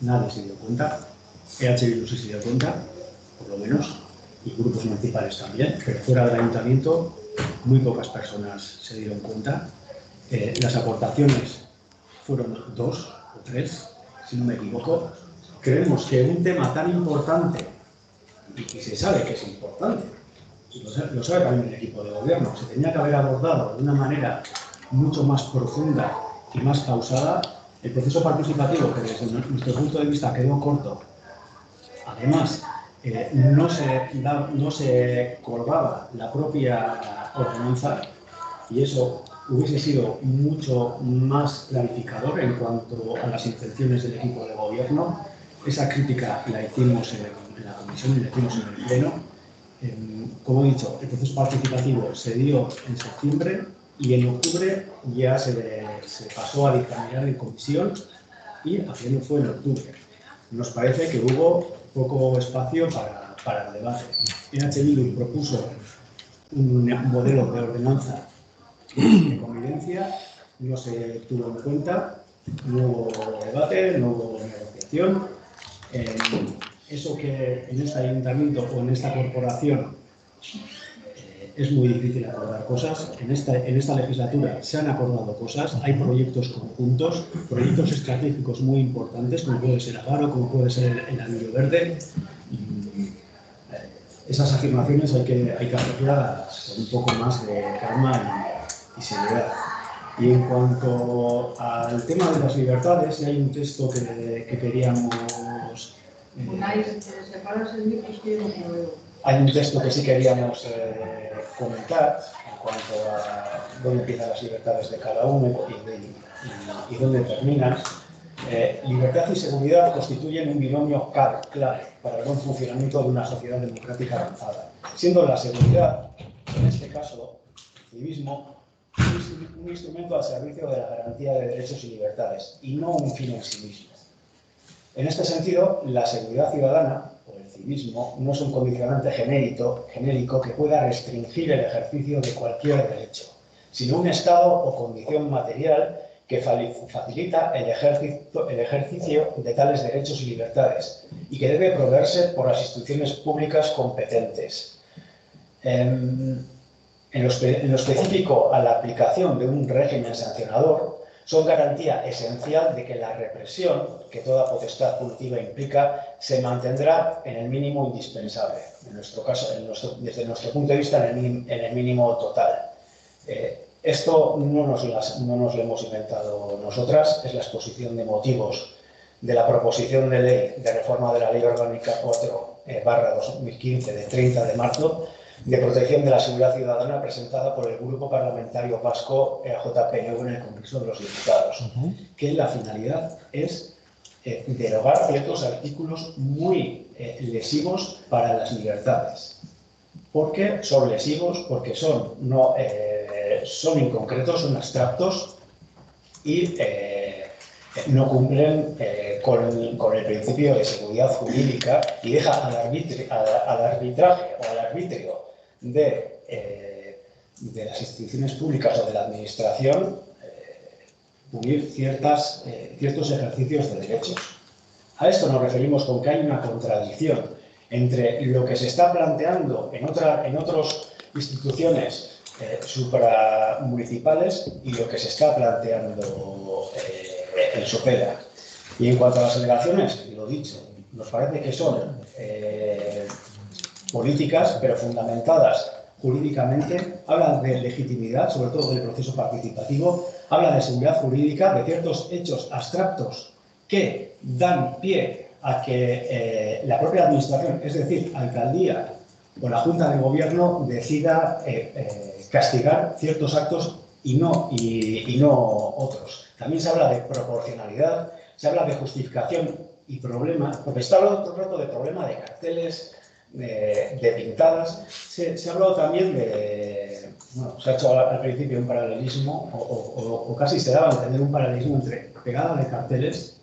nadie se dio cuenta, EH Bildu sí se dio cuenta, por lo menos, y grupos municipales también, pero fuera del ayuntamiento muy pocas personas se dieron cuenta. Las aportaciones fueron 2 o 3, si no me equivoco. Creemos que un tema tan importante, y se sabe que es importante, y lo sabe también el equipo de gobierno, se tenía que haber abordado de una manera mucho más profunda y más pausada. El proceso participativo, que desde nuestro punto de vista quedó corto, además no se colgaba la propia ordenanza, y eso hubiese sido mucho más clarificador en cuanto a las intenciones del equipo de gobierno. Esa crítica la hicimos en la comisión y la hicimos en el pleno. Como he dicho, el proceso participativo se dio en septiembre y en octubre ya se pasó a dictaminar en comisión, y aquello fue en octubre. Nos parece que hubo poco espacio para el debate. EH Bildu propuso un modelo de ordenanza de convivencia, no se tuvo en cuenta, no hubo debate, no hubo negociación. Eso que en este ayuntamiento o en esta corporación es muy difícil acordar cosas. En esta legislatura se han acordado cosas, hay proyectos conjuntos, proyectos estratégicos muy importantes, como puede ser Agaro, como puede ser el Anillo Verde. Esas afirmaciones hay que hacerlas con un poco más de calma y seriedad. Y en cuanto al tema de las libertades, hay un texto que queríamos... Hay un texto que sí queríamos comentar en cuanto a dónde empiezan las libertades de cada uno y dónde terminan. Libertad y seguridad constituyen un binomio clave para el buen funcionamiento de una sociedad democrática avanzada, siendo la seguridad, en este caso, el civismo, un instrumento al servicio de la garantía de derechos y libertades, y no un fin en sí mismo. En este sentido, la seguridad ciudadana, o el civismo, no es un condicionante genérico que pueda restringir el ejercicio de cualquier derecho, sino un estado o condición material que facilita el ejercicio de tales derechos y libertades, y que debe proveerse por las instituciones públicas competentes. En lo específico a la aplicación de un régimen sancionador, son garantía esencial de que la represión que toda potestad punitiva implica se mantendrá en el mínimo indispensable, en nuestro caso, desde nuestro punto de vista, en el mínimo total. Esto no nos lo hemos inventado nosotras, es la exposición de motivos de la proposición de ley de reforma de la Ley Orgánica 4/2015 de 30 de marzo de protección de la seguridad ciudadana, presentada por el Grupo Parlamentario Vasco EAJ-PNV en el Congreso de los Diputados, que la finalidad es derogar ciertos artículos muy lesivos para las libertades. ¿Por qué son lesivos? Porque son inconcretos, son abstractos y no cumplen con el principio de seguridad jurídica, y deja al arbitraje o al arbitrio de las instituciones públicas o de la administración punir ciertos ejercicios de derechos. A esto nos referimos con que hay una contradicción entre lo que se está planteando en otras instituciones supramunicipales y lo que se está planteando en Sopela. Y en cuanto a las delegaciones, lo dicho, nos parece que son políticas, pero fundamentadas jurídicamente, hablan de legitimidad, sobre todo del proceso participativo, hablan de seguridad jurídica, de ciertos hechos abstractos que dan pie a que la propia administración, es decir, alcaldía o la Junta de Gobierno, decida castigar ciertos actos y no otros. También se habla de proporcionalidad, se habla de justificación y problema, porque está hablando todo el rato de problema de carteles, de pintadas. Se ha hablado también de, bueno, se ha hecho al principio un paralelismo, o casi se daba a entender un paralelismo entre pegada de carteles,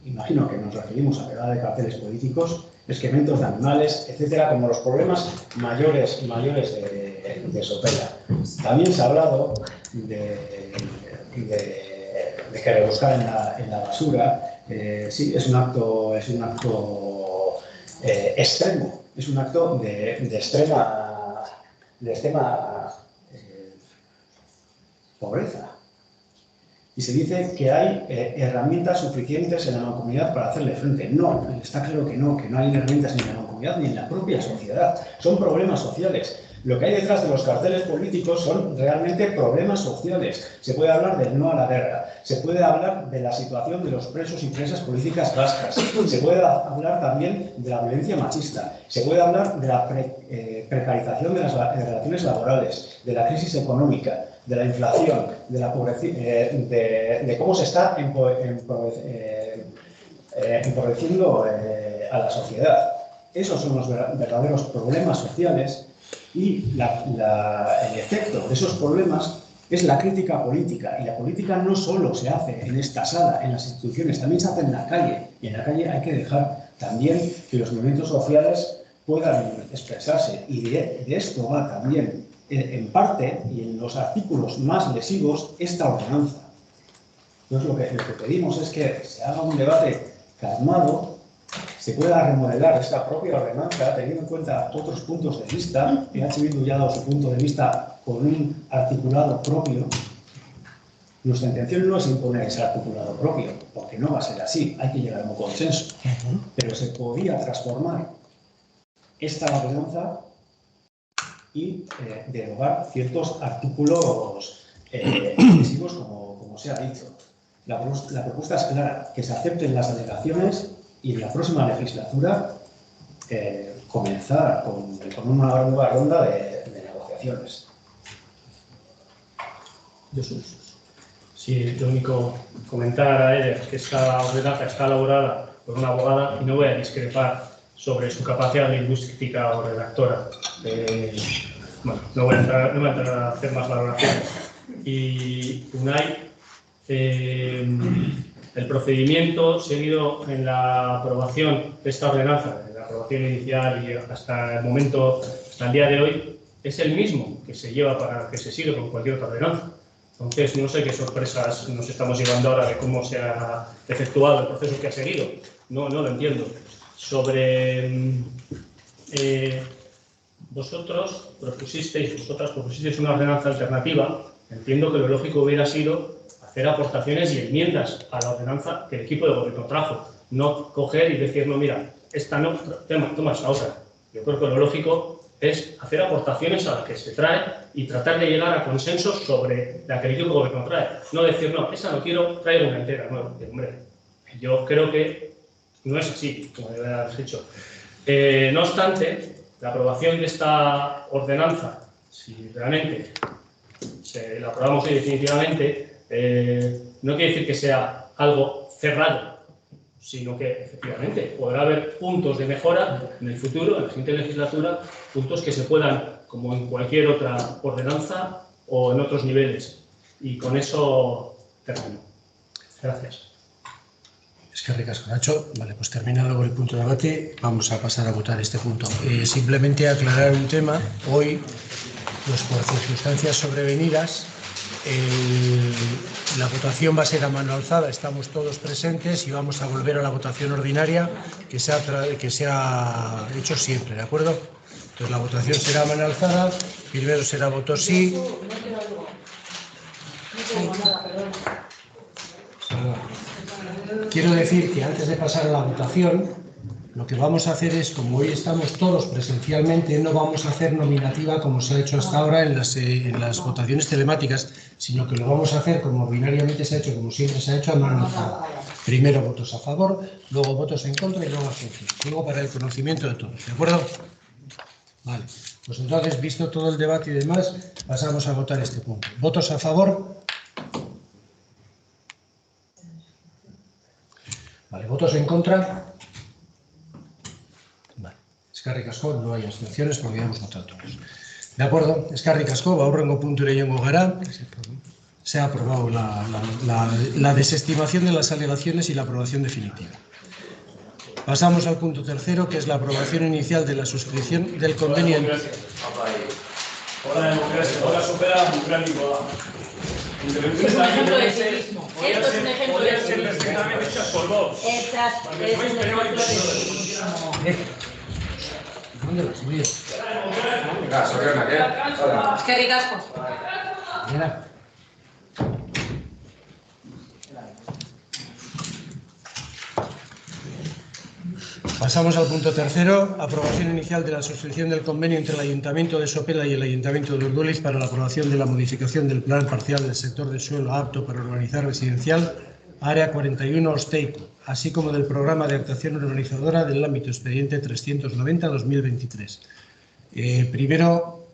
imagino que nos referimos a pegada de carteles políticos, excrementos de animales, etcétera, como los problemas mayores de Sopela. También se ha hablado de que rebuscar en la basura. Sí, es un acto extremo, es un acto de extrema pobreza. Y se dice que hay herramientas suficientes en la mancomunidad para hacerle frente. No, está claro que no hay herramientas ni en la mancomunidad ni en la propia sociedad. Son problemas sociales. Lo que hay detrás de los carteles políticos son realmente problemas sociales. Se puede hablar del no a la guerra, se puede hablar de la situación de los presos y presas políticas vascas, se puede hablar también de la violencia machista, se puede hablar de la precarización de las relaciones laborales, de la crisis económica, de la inflación, de la pobreza, de cómo se está empobreciendo a la sociedad. Esos son los verdaderos problemas sociales. Y el efecto de esos problemas es la crítica política. Y la política no solo se hace en esta sala, en las instituciones, también se hace en la calle. Y en la calle hay que dejar también que los movimientos sociales puedan expresarse. Y de esto va también, en parte, y en los artículos más lesivos, esta ordenanza. Entonces, lo que pedimos es que se haga un debate calmado, se pueda remodelar esta propia ordenanza teniendo en cuenta otros puntos de vista. EH Bildu ya ha dado su punto de vista con un articulado propio. Nuestra intención no es imponer ese articulado propio, porque no va a ser así, hay que llegar a un consenso. Pero se podía transformar esta ordenanza y derogar ciertos artículos excesivos, como se ha dicho. La propuesta es clara, que se acepten las alegaciones y en la próxima legislatura comenzar con una nueva ronda de negociaciones. Jesús. Sí, lo único comentar a ella es que esta ordenanza está elaborada por una abogada y no voy a discrepar sobre su capacidad lingüística o redactora. Bueno, no voy a entrar a hacer más valoraciones. Y Unai, el procedimiento seguido en la aprobación de esta ordenanza, en la aprobación inicial y hasta el momento, hasta el día de hoy, es el mismo que se lleva para que se siga con cualquier otra ordenanza. Entonces, no sé qué sorpresas nos estamos llevando ahora de cómo se ha efectuado el proceso que ha seguido. No lo entiendo. Sobre vosotras propusisteis una ordenanza alternativa. Entiendo que lo lógico hubiera sido hacer aportaciones y enmiendas a la ordenanza que el equipo de gobierno trajo. No coger y decir, no, mira, esta no, toma esta otra. Yo creo que lo lógico es hacer aportaciones a las que se trae y tratar de llegar a consensos sobre la que el equipo de gobierno trae. No decir, no, esa no quiero, traigo una entera. No, hombre, yo creo que no es así, como ya has dicho. No obstante, la aprobación de esta ordenanza, si realmente la aprobamos hoy definitivamente, no quiere decir que sea algo cerrado, sino que efectivamente podrá haber puntos de mejora en el futuro, en la siguiente legislatura, puntos que se puedan, como en cualquier otra ordenanza o en otros niveles. Y con eso termino. Gracias. Es que ricasco, Nacho. Vale, pues terminado con el punto de debate, vamos a pasar a votar este punto. Simplemente aclarar un tema. Hoy, pues por circunstancias sobrevenidas, la votación va a ser a mano alzada, estamos todos presentes y vamos a volver a la votación ordinaria que se ha hecho siempre, ¿de acuerdo? Entonces la votación será a mano alzada, primero será voto sí. Quiero decir que antes de pasar a la votación, lo que vamos a hacer es, como hoy estamos todos presencialmente, no vamos a hacer nominativa como se ha hecho hasta ahora en las votaciones telemáticas, sino que lo vamos a hacer como ordinariamente se ha hecho, como siempre se ha hecho, a mano alzada. Primero votos a favor, luego votos en contra y luego abstención. Luego para el conocimiento de todos, ¿de acuerdo? Vale, pues entonces, visto todo el debate y demás, pasamos a votar este punto. ¿Votos a favor? Vale, ¿votos en contra? Vale. Eskerrik asko, no hay abstenciones porque ya hemos votado todos. De acuerdo, eskerrik asko, aurrengo puntura joango gara. Se ha aprobado la desestimación de las alegaciones y la aprobación definitiva. Pasamos al punto tercero, que es la aprobación inicial de la suscripción del convenio. Hola, democracia. Hola, supera un gran igual. Es un ejemplo de civismo. Esto es un ejemplo de Podrían ser civismo. perfectamente hechas por vos. Estas es un ejemplo de civismo. ¿Dónde las voy? Eskerrik asko. Mira. Pasamos al punto tercero, aprobación inicial de la suscripción del convenio entre el Ayuntamiento de Sopela y el Ayuntamiento de Urduliz para la aprobación de la modificación del plan parcial del sector de suelo apto para urbanizar residencial, área 41 Osteico, así como del programa de actuación urbanizadora del ámbito expediente 390-2023. Primero,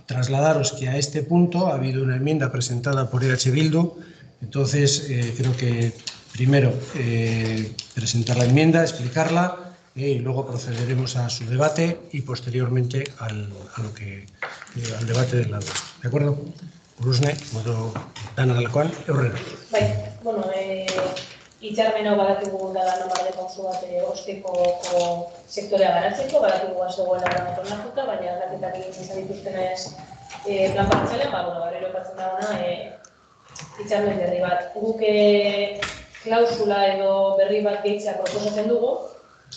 trasladaros que a este punto ha habido una enmienda presentada por EH Bildu, entonces creo que primero presentar la enmienda, explicarla y luego procederemos a su debate y posteriormente al debate del lado. ¿De acuerdo? Urusne, modo dana dalakoan, eurrera. Bai, bueno, hitzarmen hau badakigu da nomade pauso bat osteko sektorea garatzeko, badakigu zegoela dagoen onartuta, baina aldaketak egin izan dituztenez plan partzialean, berriro ekartzen da ona hitzarmen berri bat. Guk klausula edo berri bat gehitzea proposatzen dugu,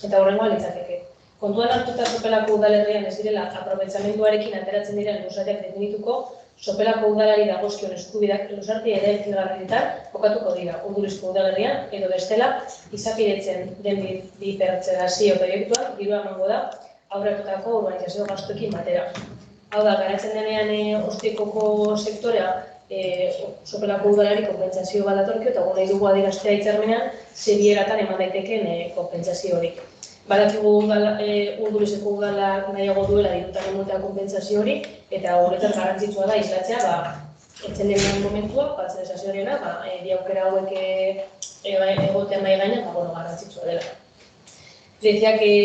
eta horrengoa litzateke. Kontuan hartuta Sopelako udalerrian ez direla aprobetxamenduarekin ateratzen diren lursateak definituko, Sopelako udalari dagozkion eskubideak lursatia erabilgarrietan kokatuko dira Urdulizko udalerrian, edo bestela izapidetzen den bipertzelazio proiektuak dirua emango da aurretutako urbanizazio gastuekin batera. Hau da, garatzen denean Osteikoko sektorea Sopelako udalari konpentsazio bat datorkio eta nahi dugu adieraztea hitzarmenean zebieratan eman daiteken konpentsazio hori. Badakigu Urdulizeko udalak nahiago duela dirutan emotea konpentsazio hori eta horretan garrantzitsua da islatzea etzen denean momentua, parzelazio horiena, bi aukera hauek egotean nahi gainean, garrantzitsua dela. Decía que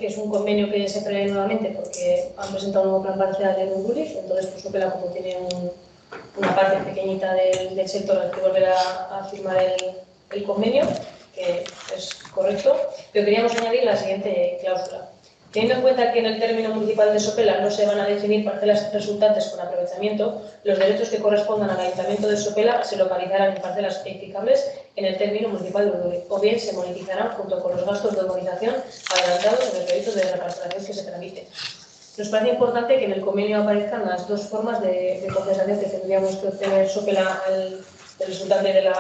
es un convenio que se prevé nuevamente porque han presentado un nuevo plan parcial en Urduliz, entonces pues Sopela como tiene una parte pequeñita del sector al que volver a firmar el convenio, que es correcto, pero queríamos añadir la siguiente cláusula. Teniendo en cuenta que en el término municipal de Sopela no se van a definir parcelas resultantes con aprovechamiento, los derechos que correspondan al Ayuntamiento de Sopela se localizarán en parcelas edificables en el término municipal de Urduliz, o bien se monetizarán junto con los gastos de urbanización adelantados en el proyecto de reparcelación que se tramite. Nos parece importante que en el convenio aparezcan las dos formas de compensación que tendríamos que obtener Sopela al resultante del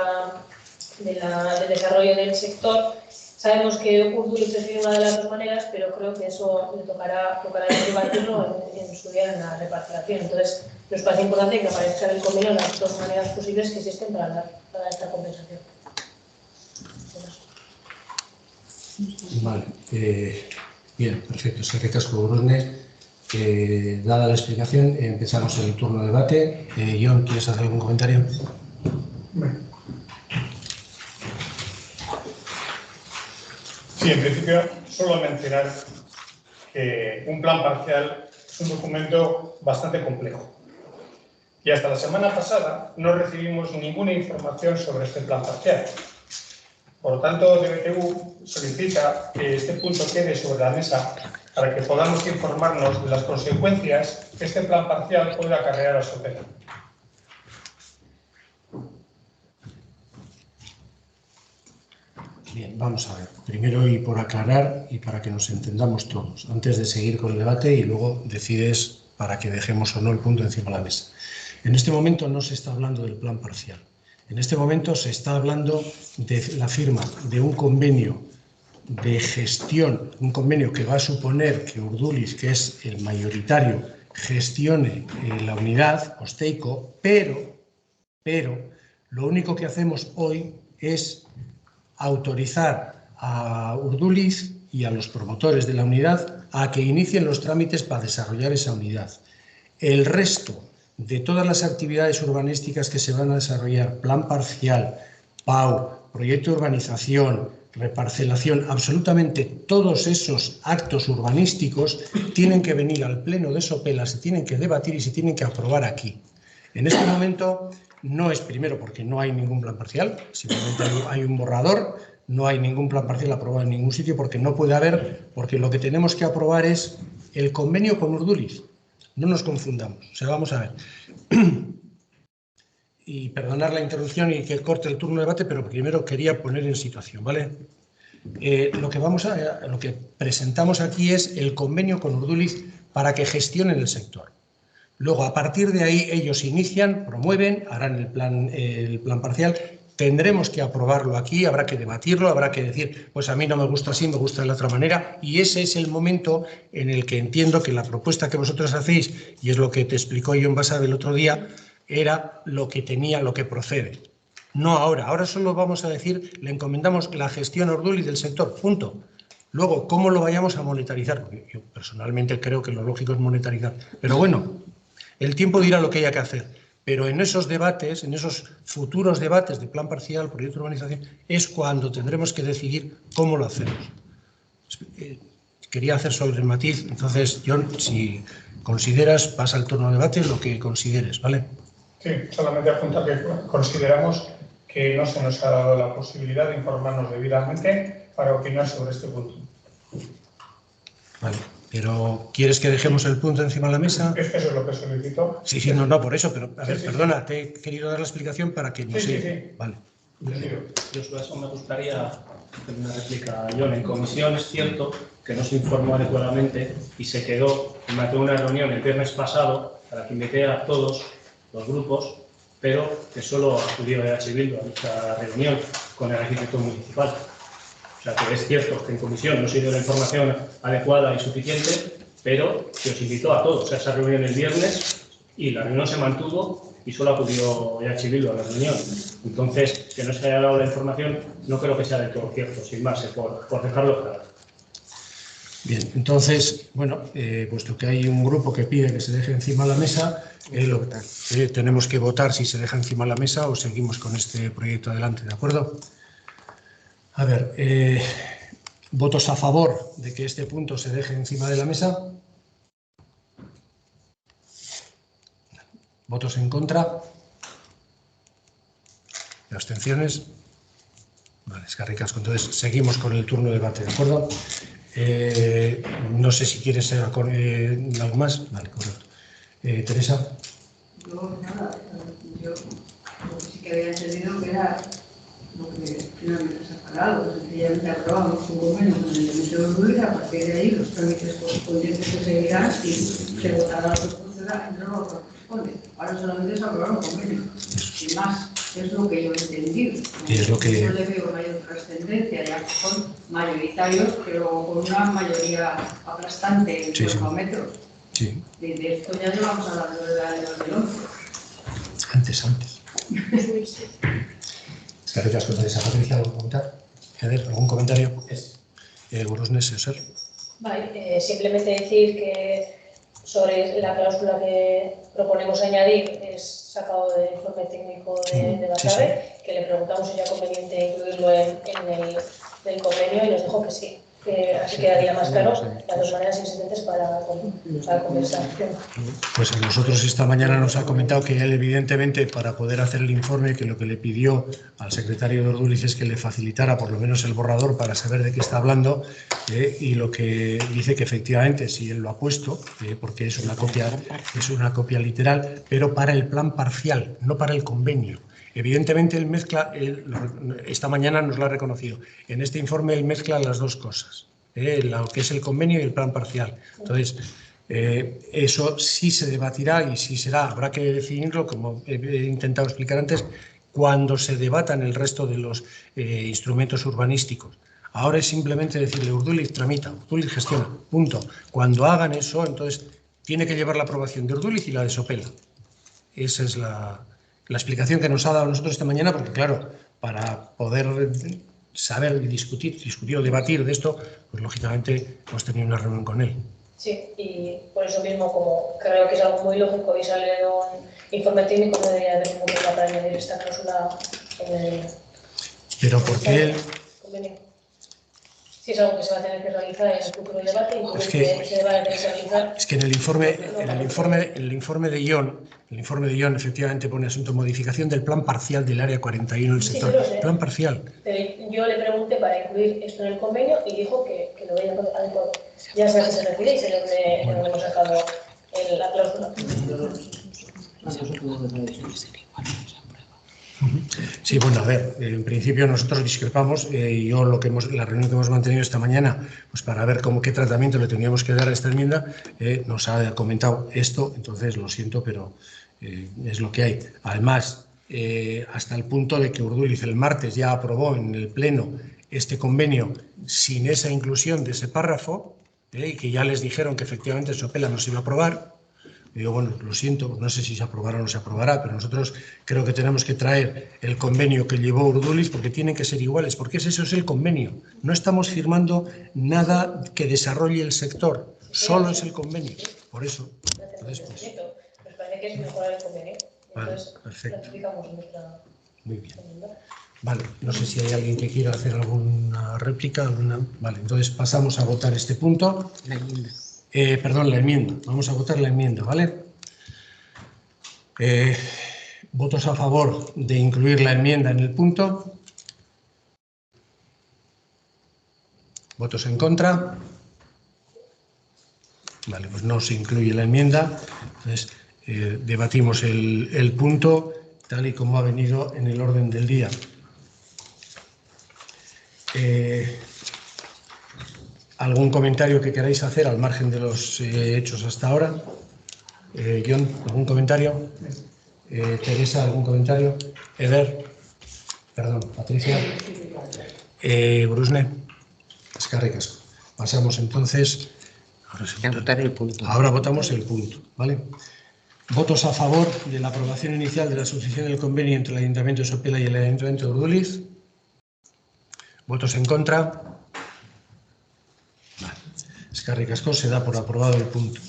desarrollo del sector. Sabemos que Urduliz prefiere una de las dos maneras, pero creo que eso le tocará debatirlo en su día en la reparcelación. Entonces, nos parece importante que aparezcan en el convenio las dos maneras posibles que existen para esta compensación. Vale, bien, perfecto. Eskerrik asko, Urusne. Dada la explicación, empezamos el turno de debate. Jon, ¿quieres hacer algún comentario? Sí, en principio, solo mencionar que un plan parcial es un documento bastante complejo. Y hasta la semana pasada no recibimos ninguna información sobre este plan parcial. Por lo tanto, DBTU solicita que este punto quede sobre la mesa para que podamos informarnos de las consecuencias que este plan parcial puede acarrear a Sopela. Bien, vamos a ver. Primero, y por aclarar y para que nos entendamos todos, antes de seguir con el debate y luego decides para que dejemos o no el punto encima de la mesa. En este momento no se está hablando del plan parcial. En este momento se está hablando de la firma de un convenio de gestión, un convenio que va a suponer que Urduliz, que es el mayoritario, gestione la unidad Osteico, pero lo único que hacemos hoy es autorizar a Urduliz y a los promotores de la unidad a que inicien los trámites para desarrollar esa unidad. El resto de todas las actividades urbanísticas que se van a desarrollar, plan parcial, PAU, proyecto de urbanización, reparcelación, absolutamente todos esos actos urbanísticos tienen que venir al Pleno de Sopela, se tienen que debatir y se tienen que aprobar aquí. En este momento no es primero porque no hay ningún plan parcial, simplemente hay un borrador, no hay ningún plan parcial aprobado en ningún sitio porque no puede haber, porque lo que tenemos que aprobar es el convenio con Urduliz. No nos confundamos, o sea, vamos a ver. Y perdonar la interrupción y que corte el turno de debate, pero primero quería poner en situación, ¿vale? Lo que presentamos aquí es el convenio con Urduliz para que gestionen el sector. Luego, a partir de ahí, ellos inician, promueven, harán el plan parcial. Tendremos que aprobarlo aquí, habrá que debatirlo, habrá que decir, pues a mí no me gusta así, me gusta de la otra manera. Y ese es el momento en el que entiendo que la propuesta que vosotros hacéis, y es lo que te explicó John Basabe el otro día, era lo que tenía, lo que procede. No ahora. Ahora solo vamos a decir, le encomendamos la gestión a Urduliz del sector, punto. Luego, ¿cómo lo vayamos a monetarizar? Yo personalmente creo que lo lógico es monetarizar. Pero bueno, el tiempo dirá lo que haya que hacer. Pero en esos debates, en esos futuros debates de plan parcial, proyecto de urbanización, es cuando tendremos que decidir cómo lo hacemos. Quería hacer sobre el matiz. Entonces, John, si consideras, pasa el turno de debate, lo que consideres, ¿vale? Sí, solamente apuntar que consideramos que no se nos ha dado la posibilidad de informarnos debidamente para opinar sobre este punto. Vale, pero ¿quieres que dejemos el punto encima de la mesa? Eso es lo que solicito. Sí, no, por eso, pero a ver, perdona, te he querido dar la explicación para que no se... Sí. Vale. Yo sobre eso me gustaría hacer una réplica a John. En comisión es cierto que no se informó adecuadamente y se quedó, me una reunión el viernes pasado para que invité a todos los grupos, pero que solo acudió EH Bildu a nuestra reunión con el arquitecto municipal. O sea que es cierto que en comisión no se dio la información adecuada y suficiente, pero se os invitó a todos a esa reunión el viernes y la reunión se mantuvo y solo acudió EH Bildu a la reunión. Entonces, que no se haya dado la información no creo que sea del todo cierto, sin más, por dejarlo claro. Bien, entonces, bueno, puesto que hay un grupo que pide que se deje encima de la mesa, tenemos que votar si se deja encima de la mesa o seguimos con este proyecto adelante, ¿de acuerdo? A ver, ¿votos a favor de que este punto se deje encima de la mesa? ¿Votos en contra? ¿Abstenciones? Vale, es que ricasco. Entonces, seguimos con el turno de debate, ¿de acuerdo? No sé si quieres algo más. Vale, correcto. Teresa. Yo, nada, yo sí que había entendido que era lo que finalmente se ha pagado. Sencillamente aprobamos un convenio con el Ayuntamiento de Urduliz, a partir de ahí los trámites correspondientes se seguirán y se votará lo que proceda entre lo que corresponde. Ahora solamente se aprobará un convenio. Sin más, es lo que yo he entendido. Y es lo que... No le veo mayor trascendencia, ya que son mayoritarios, pero con una mayoría aplastante en kilómetros. Sí. De esto ya llevamos a la del 2011. Antes. Es que ricasco, Teresa. Patricia, ¿algo que comentar? ¿Algún comentario? Gorosnes, Ser. Vale, simplemente decir que sobre la cláusula que proponemos añadir es sacado del informe técnico de Basabe, que le preguntamos si era conveniente incluirlo en el convenio y nos dijo que sí. Así quedaría más claro las dos maneras existentes para conversar. Pues a nosotros esta mañana nos ha comentado que él, evidentemente, para poder hacer el informe, que lo que le pidió al secretario de Urduliz es que le facilitara por lo menos el borrador para saber de qué está hablando, y lo que dice que efectivamente si él lo ha puesto, porque es una copia literal, pero para el plan parcial, no para el convenio. Evidentemente, él mezcla, esta mañana nos lo ha reconocido, en este informe él mezcla las dos cosas, lo que es el convenio y el plan parcial. Entonces, eso sí se debatirá y sí será, habrá que definirlo, como he intentado explicar antes, cuando se debatan el resto de los instrumentos urbanísticos. Ahora es simplemente decirle, Urduliz tramita, Urduliz gestiona, punto. Cuando hagan eso, entonces tiene que llevar la aprobación de Urduliz y la de Sopela. Esa es la explicación que nos ha dado a nosotros esta mañana, porque claro, para poder saber discutir o debatir de esto, pues lógicamente hemos tenido una reunión con él. Sí, y por eso mismo, como creo que es algo muy lógico y sale de un informe técnico, no debería haber ningún problema para añadir esta cláusula en el Pero porque él... Si es algo que se va a tener que realizar en el futuro debate, Es que se va a tener que realizar. Es que en el informe de Ion, efectivamente pone asunto modificación del plan parcial del área 41 del sector. Sí, plan parcial. Pero yo le pregunté para incluir esto en el convenio y dijo que lo veía adecuado. Ya sé a qué se refiere y sé de dónde hemos sacado la cláusula. Sí, bueno, a ver, en principio nosotros discrepamos. Yo la reunión que hemos mantenido esta mañana, pues para ver qué tratamiento le teníamos que dar a esta enmienda, nos ha comentado esto, entonces lo siento, pero es lo que hay. Además, hasta el punto de que Urduliz el martes ya aprobó en el Pleno este convenio sin esa inclusión de ese párrafo, y que ya les dijeron que efectivamente Sopela no se iba a aprobar. Digo, bueno, lo siento, no sé si se aprobará o no se aprobará, pero nosotros creo que tenemos que traer el convenio que llevó Urduliz porque tienen que ser iguales, porque eso es el convenio. No estamos firmando nada que desarrolle el sector, solo es el convenio. Por eso. Entonces, pues, nos parece que es mejorar el convenio. Entonces, vale, perfecto. Nuestra... Muy bien. Vale, no sé si hay alguien que quiera hacer alguna réplica. Vale, entonces pasamos a votar este punto. La enmienda. Perdón, la enmienda. Vamos a votar la enmienda, ¿vale? ¿Votos a favor de incluir la enmienda en el punto? ¿Votos en contra? Vale, pues no se incluye la enmienda. Entonces, debatimos el punto tal y como ha venido en el orden del día. ¿Algún comentario que queráis hacer al margen de los hechos hasta ahora? John, ¿algún comentario? Teresa, ¿algún comentario? Eder, perdón, Patricia. Brusne, eskerrik asko. Pasamos entonces. Ahora votamos el punto, ¿vale? ¿Votos a favor de la aprobación inicial de la suscripción del convenio entre el Ayuntamiento de Sopela y el Ayuntamiento de Urduliz? ¿Votos en contra? Vale. Eskerrik asko, se da por aprobado el punto.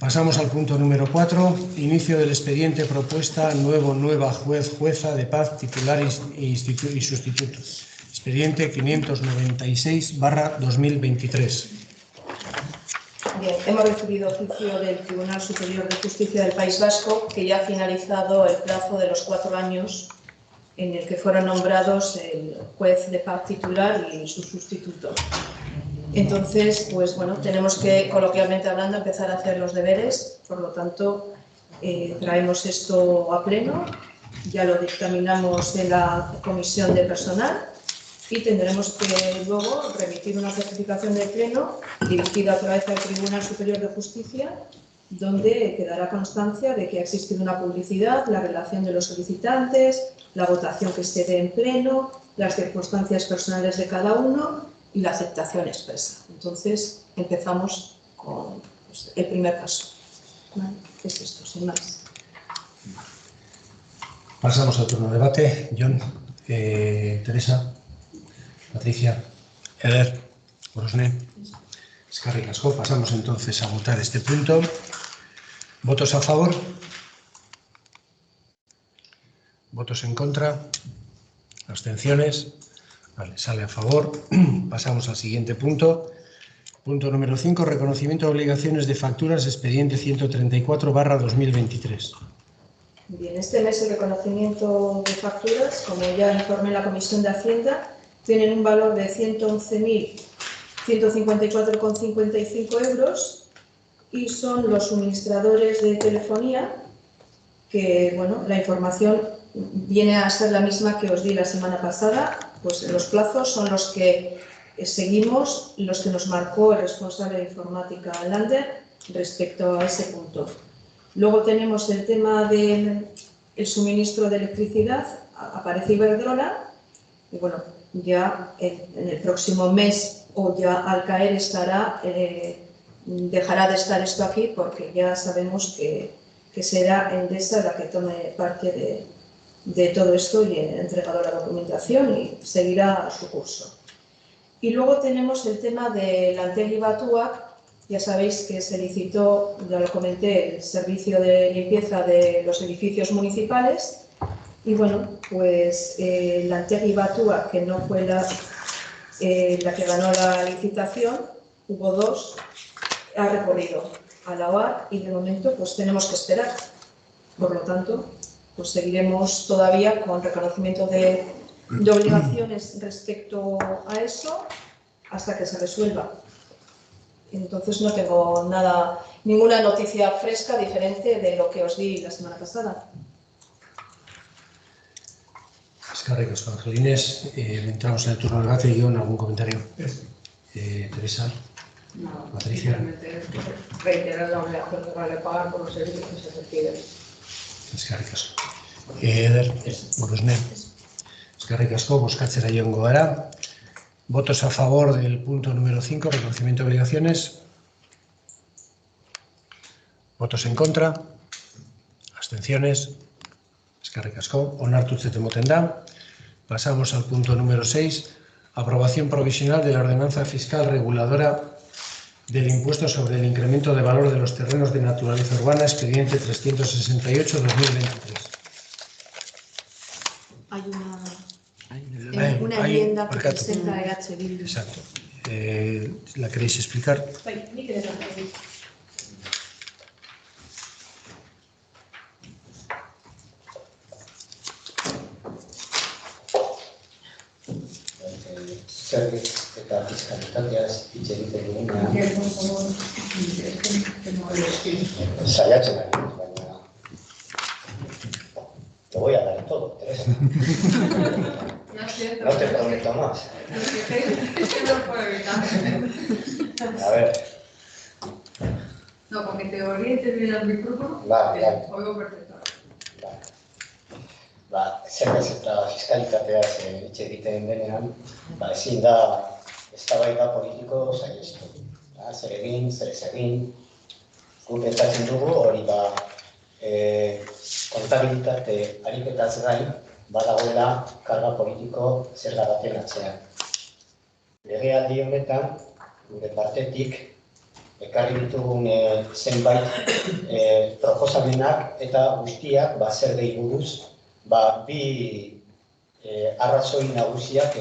Pasamos al punto número 4, inicio del expediente propuesta nueva jueza de paz, titular y sustituto. Expediente 596/2023. Bien, hemos recibido oficio del Tribunal Superior de Justicia del País Vasco que ya ha finalizado el plazo de los 4 años en el que fueron nombrados el juez de paz titular y su sustituto. Entonces, pues bueno, tenemos que, coloquialmente hablando, empezar a hacer los deberes. Por lo tanto, traemos esto a pleno, ya lo dictaminamos en la comisión de personal y tendremos que luego remitir una certificación de pleno dirigida otra vez al Tribunal Superior de Justicia, donde quedará constancia de que ha existido una publicidad, la relación de los solicitantes, la votación que se dé en pleno, las circunstancias personales de cada uno y la aceptación expresa. Entonces, empezamos con el primer caso. ¿Vale? Es esto, sin más. Pasamos al turno de debate. John, Teresa, Patricia, Eder, Brusne, eskerrik asko. Pasamos entonces a votar este punto. ¿Votos a favor? ¿Votos en contra? ¿Abstenciones? Vale, sale a favor. Pasamos al siguiente punto. Punto número 5, reconocimiento de obligaciones de facturas, expediente 134/2023. Bien, este mes el reconocimiento de facturas, como ya informé en la Comisión de Hacienda, tienen un valor de 111.154,55 euros y son los suministradores de telefonía que, bueno, la información viene a ser la misma que os di la semana pasada, pues los plazos son los que seguimos, los que nos marcó el responsable de informática Lander respecto a ese punto. Luego tenemos el tema del suministro de electricidad, aparece Iberdrola, y bueno, ya en el próximo mes o ya al caer estará, dejará de estar esto aquí porque ya sabemos que será Endesa la que tome parte de todo esto y entregado la documentación y seguirá su curso. Y luego tenemos el tema del Antegi Batuak. Ya sabéis que se licitó, ya lo comenté, el servicio de limpieza de los edificios municipales Y bueno, pues la Antegi Batua, que no fue la que ganó la licitación, hubo dos, ha recorrido a la OAR y de momento pues tenemos que esperar. Por lo tanto, pues seguiremos todavía con reconocimiento de obligaciones respecto a eso hasta que se resuelva. Entonces no tengo ninguna noticia fresca diferente de lo que os di la semana pasada. Eskerrik asko, Angelines. Entramos en el turno de debate. Guión, ¿algún comentario? Teresa. No, Patricia. simplemente reiterar la obligación que vale pagar por los servicios que se reciben. Eskerrik asko. Eder, Burusne. Eskerrik asko, bozkatzera joango gara. Votos a favor del punto número 5, reconocimiento de obligaciones. Votos en contra. Abstenciones. Eskerrik asko. Onartutzat emoten da. Pasamos al punto número 6, aprobación provisional de la ordenanza fiscal reguladora del impuesto sobre el incremento de valor de los terrenos de naturaleza urbana, expediente 368-2023. Hay una enmienda que presenta EH Bildu. Exacto. ¿La queréis explicar? Zergek eta fiskalitateaz hitz egiten dugunean saiatzen ari, baina te voy a dar todo, Teresa. No te prometo más. Es que no lo puedo evitar. A ver. No, con que te orientes bien al micrófono, Vale. oigo perfectamente. Zergez eta fiskalitateaz hitz egiten denean, ezin da eztabaida politiko saihestu. Zer egin, zer ez egin, guk pentsatzen dugu hori kontabilitate ariketaz gain badagoela karga politiko zerga baten atzean. Legealdi honetan, gure partetik, ekarri ditugun zenbait proposamenak eta guztiak zergei buruz bi arrazoi nagusiak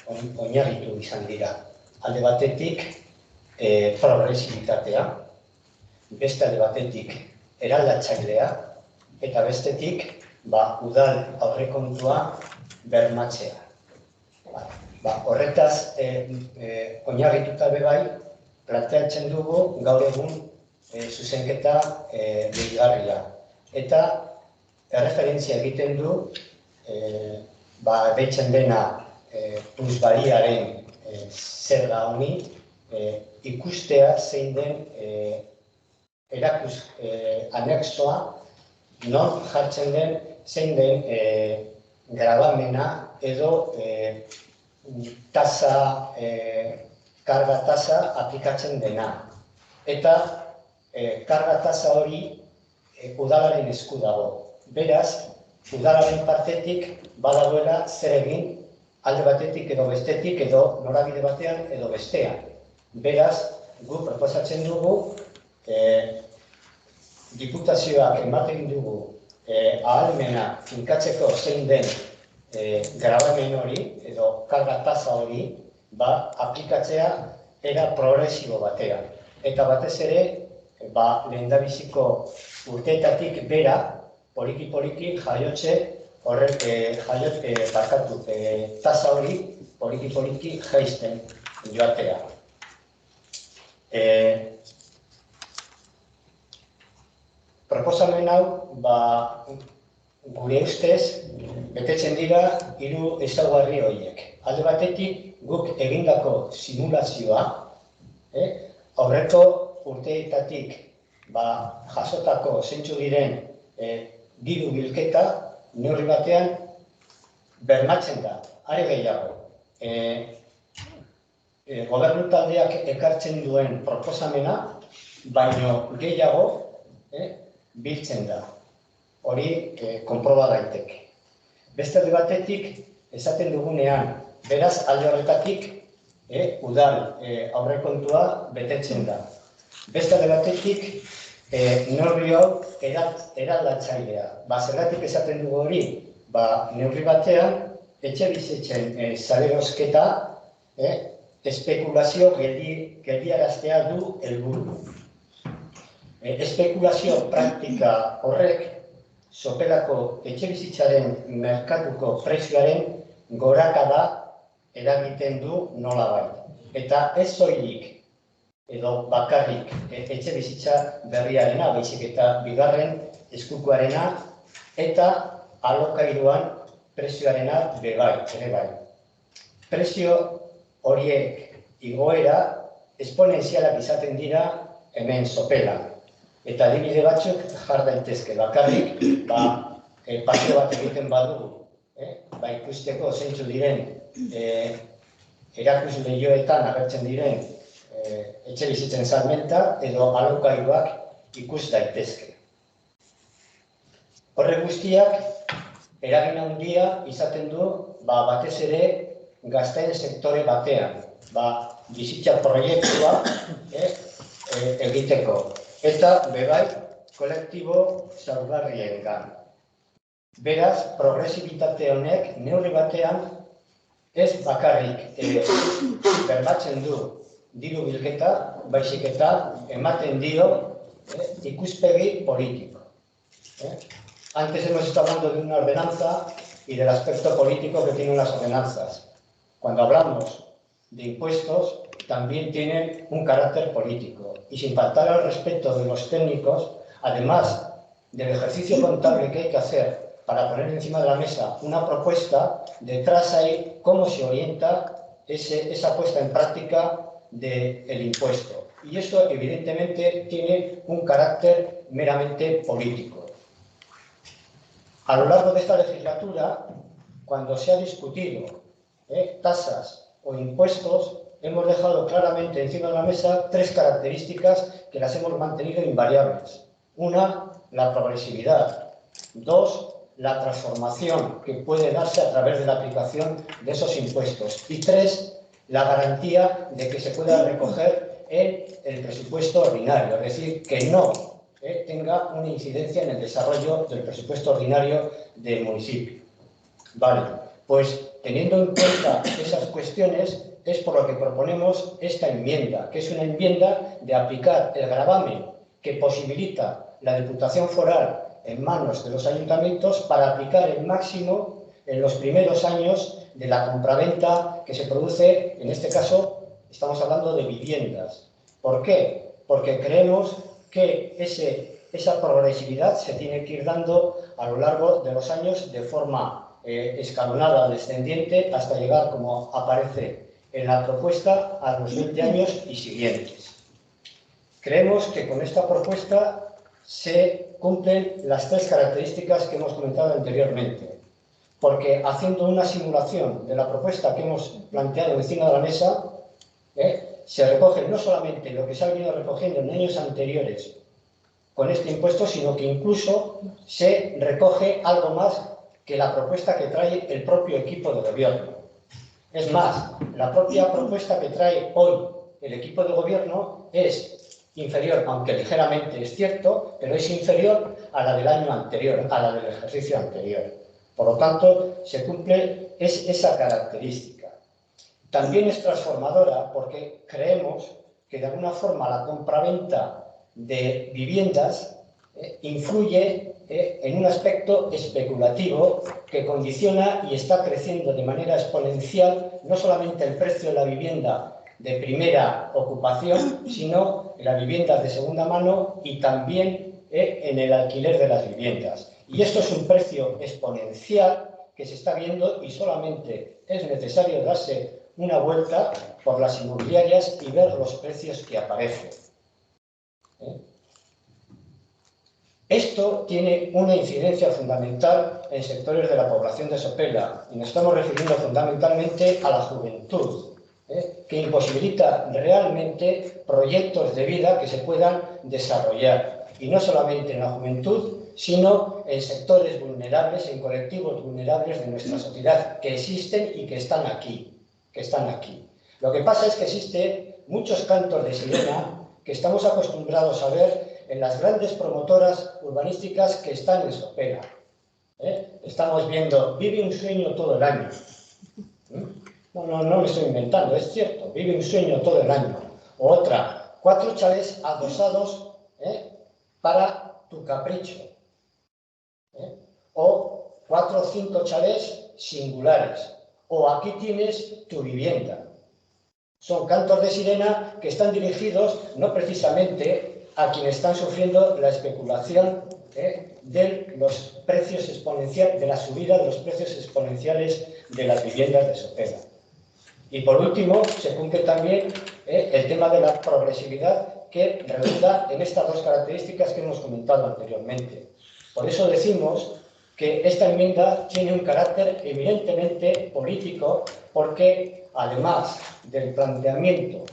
oinarritu izan dira. Alde batetik progresibitatea, beste alde batetik eraldatzailea eta bestetik udal aurrekontua bermatzea. Horretaz oinarrituta bai planteatzen dugu gaur egun zuzenketa gehigarria. Eta erreferentzia egiten du deitzen dena plusbaliaren zerga honi ikustea zein den anexoa non jartzen den zein den grabamena edo karga tasa aplikatzen dena. Eta karga tasa hori udalaren esku dago. Beraz, udalaren partetik badagoela zer egin alde batetik edo bestetik edo norabide batean edo bestean. Beraz, gu proposatzen dugu diputazioak ematen dugu ahalmena finkatzeko zein den grabamen hori edo karga tasa hori aplikatzea era progresibo batean. Eta batez ere, lehendabiziko urteetatik bera poliki-poliki tasa hori poliki-poliki jaisten joatea. Proposamen hau, gure ustez, betetzen dira 3 ezaugarri horiek. Alde batetik, guk egindako simulazioa, aurreko urteetatik jasotako zeintzu diren diru bilketa neurri batean bermatzen da. Are gehiago, gobernu taldeak ekartzen duen proposamena, baino gehiago biltzen da. Hori konproba daiteke. Beste alde batetik, esaten dugunean, beraz alde horretatik udal aurrekontua betetzen da. Beste alde batetik, neurri hau eraldatzailea. Zergatik esaten dugu hori, neurri batean, etxe bizitzen salerosketa, espekulazio geldiaraztea du helburu. Espekulazio praktika horrek sopelako etxe bizitzaren merkatuko prezioaren gorakada eragiten du nolabait. Eta ez soilik edo bakarrik etxe bizitza berriarena, baizik eta bigarren eskukoarena eta alokairuan prezioarena ere bai. Prezio horiek igoera esponentzialak izaten dira hemen sopelan. Eta adibide batzuk jar daitezke bakarrik, paseo bat egiten badugu, ikusteko zeintzu diren erakusle joetan agertzen diren etxe bizitzen salmenta edo alokairuak ikus daitezke. Horrek guztiak eragin handia izaten du batez ere gazteen sektore batean, bizitza proiektua egiteko. Eta bebai kolektibo zaurgarriengan. Beraz, progresibitate honek neurri batean ez bakarrik bermatzen du diru bilketa, baizik eta ematen dio ikuspegi político. Antes hemos estado hablando de una ordenanza y del aspecto político que tienen las ordenanzas. Cuando hablamos de impuestos, también tienen un carácter político. Y sin faltar al respeto de los técnicos, además del ejercicio contable que hay que hacer para poner encima de la mesa una propuesta, detrás hay cómo se orienta esa puesta en práctica del impuesto. Y esto evidentemente tiene un carácter meramente político. A lo largo de esta legislatura, cuando se ha discutido tasas o impuestos, hemos dejado claramente encima de la mesa tres características que las hemos mantenido invariables. Una, la progresividad. Dos, la transformación que puede darse a través de la aplicación de esos impuestos. Y tres, la garantía de que se pueda recoger en el presupuesto ordinario, es decir, que no tenga una incidencia en el desarrollo del presupuesto ordinario del municipio. Vale, pues teniendo en cuenta esas cuestiones, es por lo que proponemos esta enmienda, que es una enmienda de aplicar el gravamen que posibilita la Diputación Foral en manos de los ayuntamientos para aplicar el máximo en los primeros años de la compraventa que se produce, en este caso estamos hablando de viviendas. ¿Por qué? Porque creemos que esa progresividad se tiene que ir dando a lo largo de los años de forma escalonada, descendiente, hasta llegar, como aparece en la propuesta, a los 20 años y siguientes. Creemos que con esta propuesta se cumplen las tres características que hemos comentado anteriormente, porque haciendo una simulación de la propuesta que hemos planteado encima de la mesa, se recoge no solamente lo que se ha venido recogiendo en años anteriores con este impuesto, sino que incluso se recoge algo más que la propuesta que trae el propio equipo de gobierno. Es más, la propia propuesta que trae hoy el equipo de gobierno es inferior, aunque ligeramente es cierto, pero es inferior a la del año anterior, a la del ejercicio anterior. Por lo tanto, se cumple esa característica. También es transformadora porque creemos que de alguna forma la compraventa de viviendas influye en un aspecto especulativo que condiciona y está creciendo de manera exponencial no solamente el precio de la vivienda de primera ocupación, sino en las viviendas de segunda mano y también en el alquiler de las viviendas. Y esto es un precio exponencial que se está viendo y solamente es necesario darse una vuelta por las inmobiliarias y ver los precios que aparecen. Esto tiene una incidencia fundamental en sectores de la población de Sopela y nos estamos refiriendo fundamentalmente a la juventud, que imposibilita realmente proyectos de vida que se puedan desarrollar. Y no solamente en la juventud, sino en sectores vulnerables, en colectivos vulnerables de nuestra sociedad que existen y que están aquí. Lo que pasa es que existen muchos cantos de sirena que estamos acostumbrados a ver en las grandes promotoras urbanísticas que están en Sopela. Estamos viendo, vive un sueño todo el año. No lo estoy inventando, es cierto, vive un sueño todo el año. O otra, 4 chalés adosados para tu capricho. O 4 o 5 chalés singulares. O aquí tienes tu vivienda. Son cantos de sirena que están dirigidos no precisamente a quienes están sufriendo la especulación de los precios exponenciales, de la subida de los precios exponenciales de las viviendas de Sopela. Y por último, se cumple también el tema de la progresividad que redunda en estas 2 características que hemos comentado anteriormente. Por eso decimos que esta enmienda tiene un carácter eminentemente político, porque además del planteamiento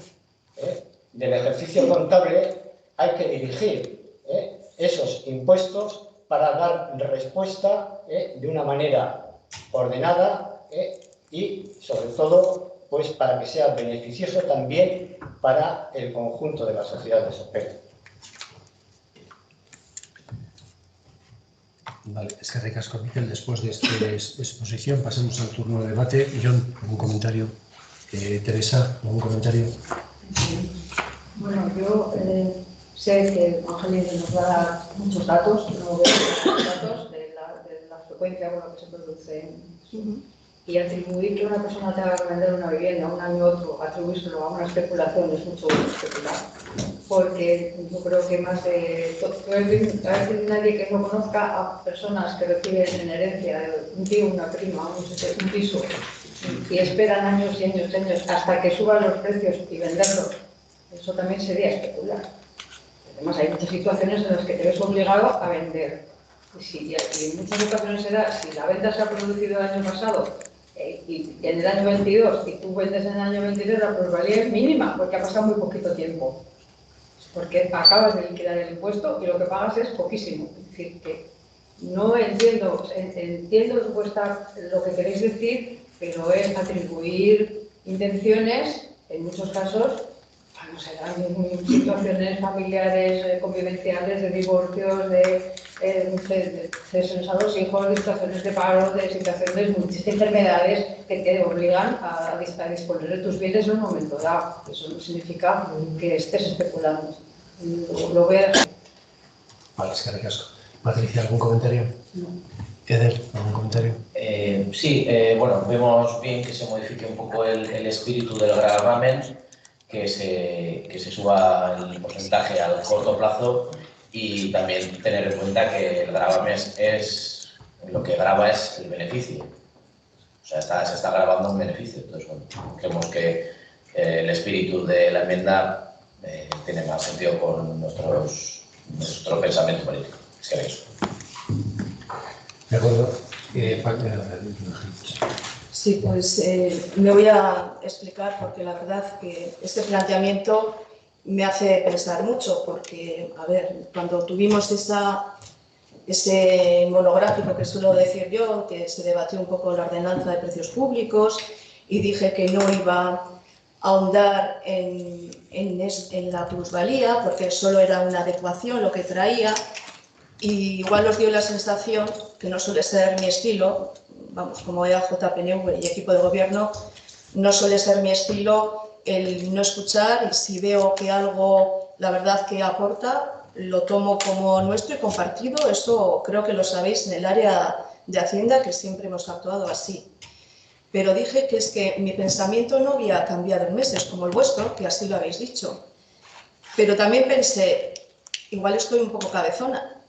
del ejercicio contable, hay que dirigir esos impuestos para dar respuesta de una manera ordenada y, sobre todo, pues para que sea beneficioso también para el conjunto de la sociedad de Sopela. Vale, es que ricasco, Miquel. Después de esta exposición pasemos al turno de debate. John, ¿algún comentario? Teresa, ¿algún comentario? Bueno, yo sé que Angelina nos va a dar muchos datos, no veo muchos datos de la frecuencia con la que se produce. Y atribuir que una persona tenga que vender una vivienda un año u otro, atribuírselo a una especulación es mucho especular. Porque yo creo que más de... a veces nadie que no conozca a personas que reciben en herencia un tío, una prima, un piso, y esperan años y años y años hasta que suban los precios y venderlos. Eso también sería especular. Además, hay muchas situaciones en las que te ves obligado a vender. Y en muchas ocasiones se da, si la venta se ha producido el año pasado y en el año 22 y tú vendes en el año 23, la plusvalía es mínima porque ha pasado muy poquito tiempo. Porque acabas de liquidar el impuesto y lo que pagas es poquísimo. Es decir, que no entiendo lo que queréis decir, pero es atribuir intenciones, en muchos casos, no sé, hay situaciones familiares, convivenciales, de divorcios, de cesiones a los hijos, de situaciones de paro, de situaciones, muchas enfermedades que te obligan a disponer de tus bienes en un momento dado. Eso no significa que estés especulando. Lo veo así. Vale, es que ricasco. Patricia, ¿algún comentario? No. Eder, ¿algún comentario? Sí, bueno, vemos bien que se modifique un poco el espíritu del gravamen, que se suba el porcentaje al corto plazo y también tener en cuenta que el gravamen lo que grava es el beneficio. O sea, se está grabando un beneficio. Entonces, bueno, creemos que el espíritu de la enmienda tiene más sentido con nuestro pensamiento político. Es que eso. De acuerdo. Sí, pues me voy a explicar porque la verdad que este planteamiento me hace pensar mucho porque, a ver, cuando tuvimos ese monográfico que suelo decir yo, que se debatió un poco la ordenanza de precios públicos y dije que no iba a ahondar en la plusvalía porque solo era una adecuación lo que traía y igual os dio la sensación, que no suele ser mi estilo, vamos, como EAJ-PNV y equipo de gobierno, no suele ser mi estilo el no escuchar y si veo que algo, la verdad, que aporta, lo tomo como nuestro y compartido. Eso creo que lo sabéis en el área de Hacienda, que siempre hemos actuado así. Pero dije que es que mi pensamiento no había cambiado en meses, como el vuestro, que así lo habéis dicho. Pero también pensé, igual estoy un poco cabezona,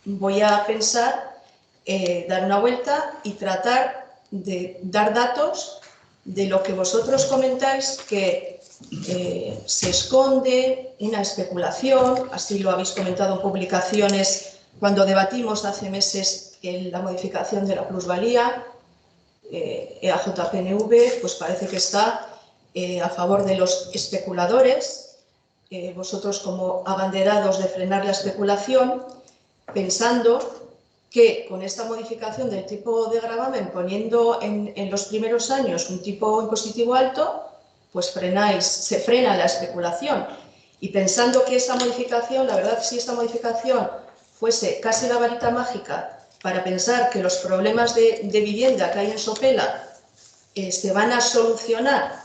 voy a pensar, dar una vuelta y tratar de dar datos de lo que vosotros comentáis que se esconde una especulación, así lo habéis comentado en publicaciones cuando debatimos hace meses la modificación de la plusvalía. EAJ-PNV pues parece que está a favor de los especuladores, vosotros como abanderados de frenar la especulación, pensando que con esta modificación del tipo de gravamen, poniendo en los primeros años un tipo impositivo alto, pues se frena la especulación. Y pensando que esa modificación, la verdad, si esta modificación fuese casi la varita mágica para pensar que los problemas de vivienda que hay en Sopela se van a solucionar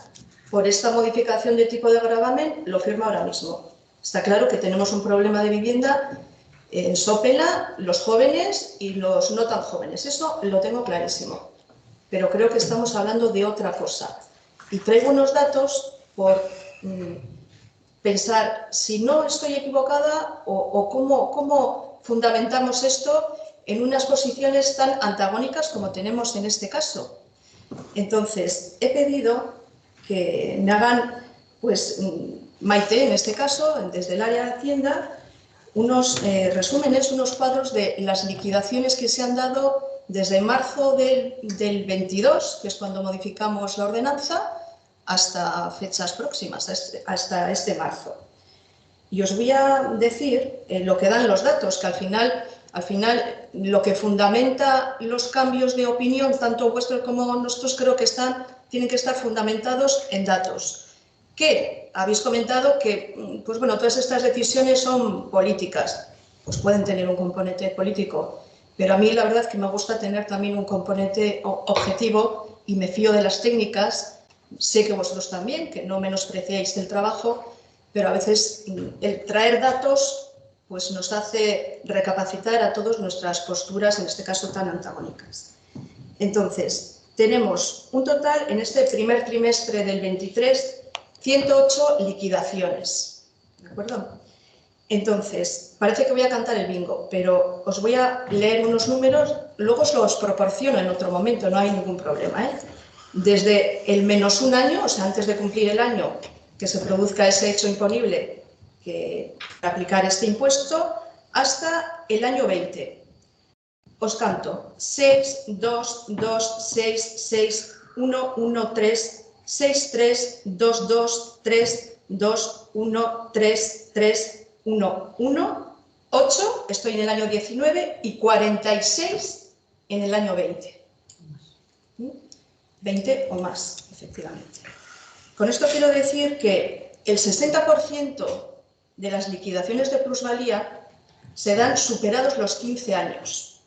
por esta modificación de tipo de gravamen, lo firmo ahora mismo. Está claro que tenemos un problema de vivienda en Sopela, los jóvenes y los no tan jóvenes. Eso lo tengo clarísimo. Pero creo que estamos hablando de otra cosa. Y traigo unos datos por pensar si no estoy equivocada o cómo fundamentamos esto en unas posiciones tan antagónicas como tenemos en este caso. Entonces, he pedido que me hagan, pues, Maite, en este caso, desde el área de Hacienda, unos resúmenes, unos cuadros de las liquidaciones que se han dado desde marzo del 22, que es cuando modificamos la ordenanza, hasta fechas próximas, hasta este marzo. Y os voy a decir lo que dan los datos, que al final lo que fundamenta los cambios de opinión, tanto vuestros como nuestros, creo que tienen que estar fundamentados en datos. Que habéis comentado que, pues bueno, todas estas decisiones son políticas, pues pueden tener un componente político, pero a mí la verdad es que me gusta tener también un componente objetivo y me fío de las técnicas. Sé que vosotros también, que no menospreciáis el trabajo, pero a veces el traer datos pues nos hace recapacitar a todos nuestras posturas, en este caso tan antagónicas. Entonces, tenemos un total en este primer trimestre del 23, 108 liquidaciones, ¿de acuerdo? Entonces, parece que voy a cantar el bingo, pero os voy a leer unos números, luego os los proporciono en otro momento, no hay ningún problema, ¿eh? Desde el -1 año, o sea, antes de cumplir el año que se produzca ese hecho imponible que aplicar este impuesto, hasta el año 20. Os canto 6, 2, 2, 6, 6, 1, 1, 3, 6, 3, 2, 2, 3, 2, 1, 3, 3, 1, 1, 8, estoy en el año 19 y 46 en el año 20. 20 o más, efectivamente. Con esto quiero decir que el 60% de las liquidaciones de plusvalía se dan superados los 15 años.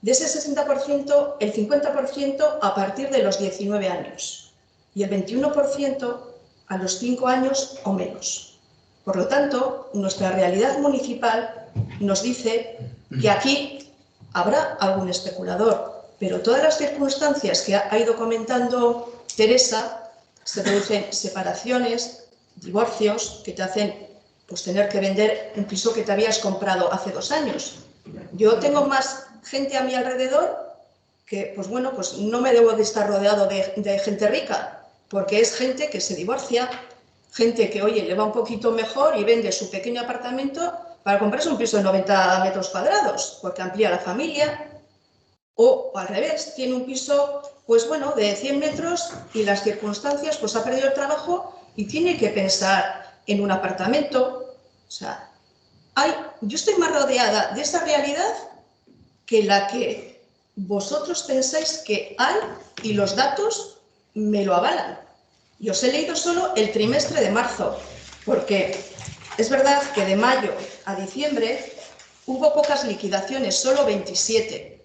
De ese 60%, el 50% a partir de los 19 años y el 21% a los 5 años o menos. Por lo tanto, nuestra realidad municipal nos dice que aquí habrá algún especulador, pero todas las circunstancias que ha ido comentando Teresa, se producen separaciones, divorcios, que te hacen pues, tener que vender un piso que te habías comprado hace 2 años. Yo tengo más gente a mi alrededor que, pues bueno, pues no me debo de estar rodeado de gente rica, porque es gente que se divorcia, gente que, oye, le va un poquito mejor y vende su pequeño apartamento para comprarse un piso de 90 metros cuadrados, porque amplía la familia, o al revés, tiene un piso, pues bueno, de 100 metros y las circunstancias, pues ha perdido el trabajo y tiene que pensar en un apartamento. O sea, yo estoy más rodeada de esa realidad que la que vosotros pensáis que hay y los datos me lo avalan. Y os he leído solo el trimestre de marzo, porque es verdad que de mayo a diciembre hubo pocas liquidaciones, solo 27.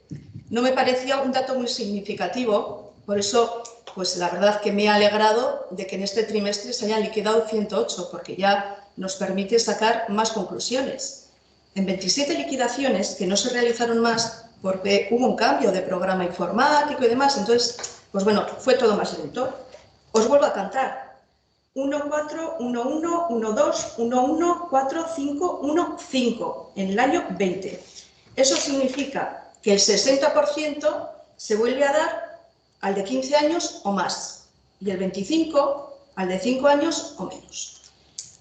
No me parecía un dato muy significativo, por eso, pues la verdad que me he alegrado de que en este trimestre se hayan liquidado 108, porque ya nos permite sacar más conclusiones. En 27 liquidaciones, que no se realizaron más porque hubo un cambio de programa informático y demás, entonces, pues bueno, fue todo más lento. Os vuelvo a cantar. 1, 4, 1, 1, 1, 2, 1, 1, 4, 5, 1, 5 en el año 20. Eso significa que el 60% se vuelve a dar al de 15 años o más y el 25% al de 5 años o menos.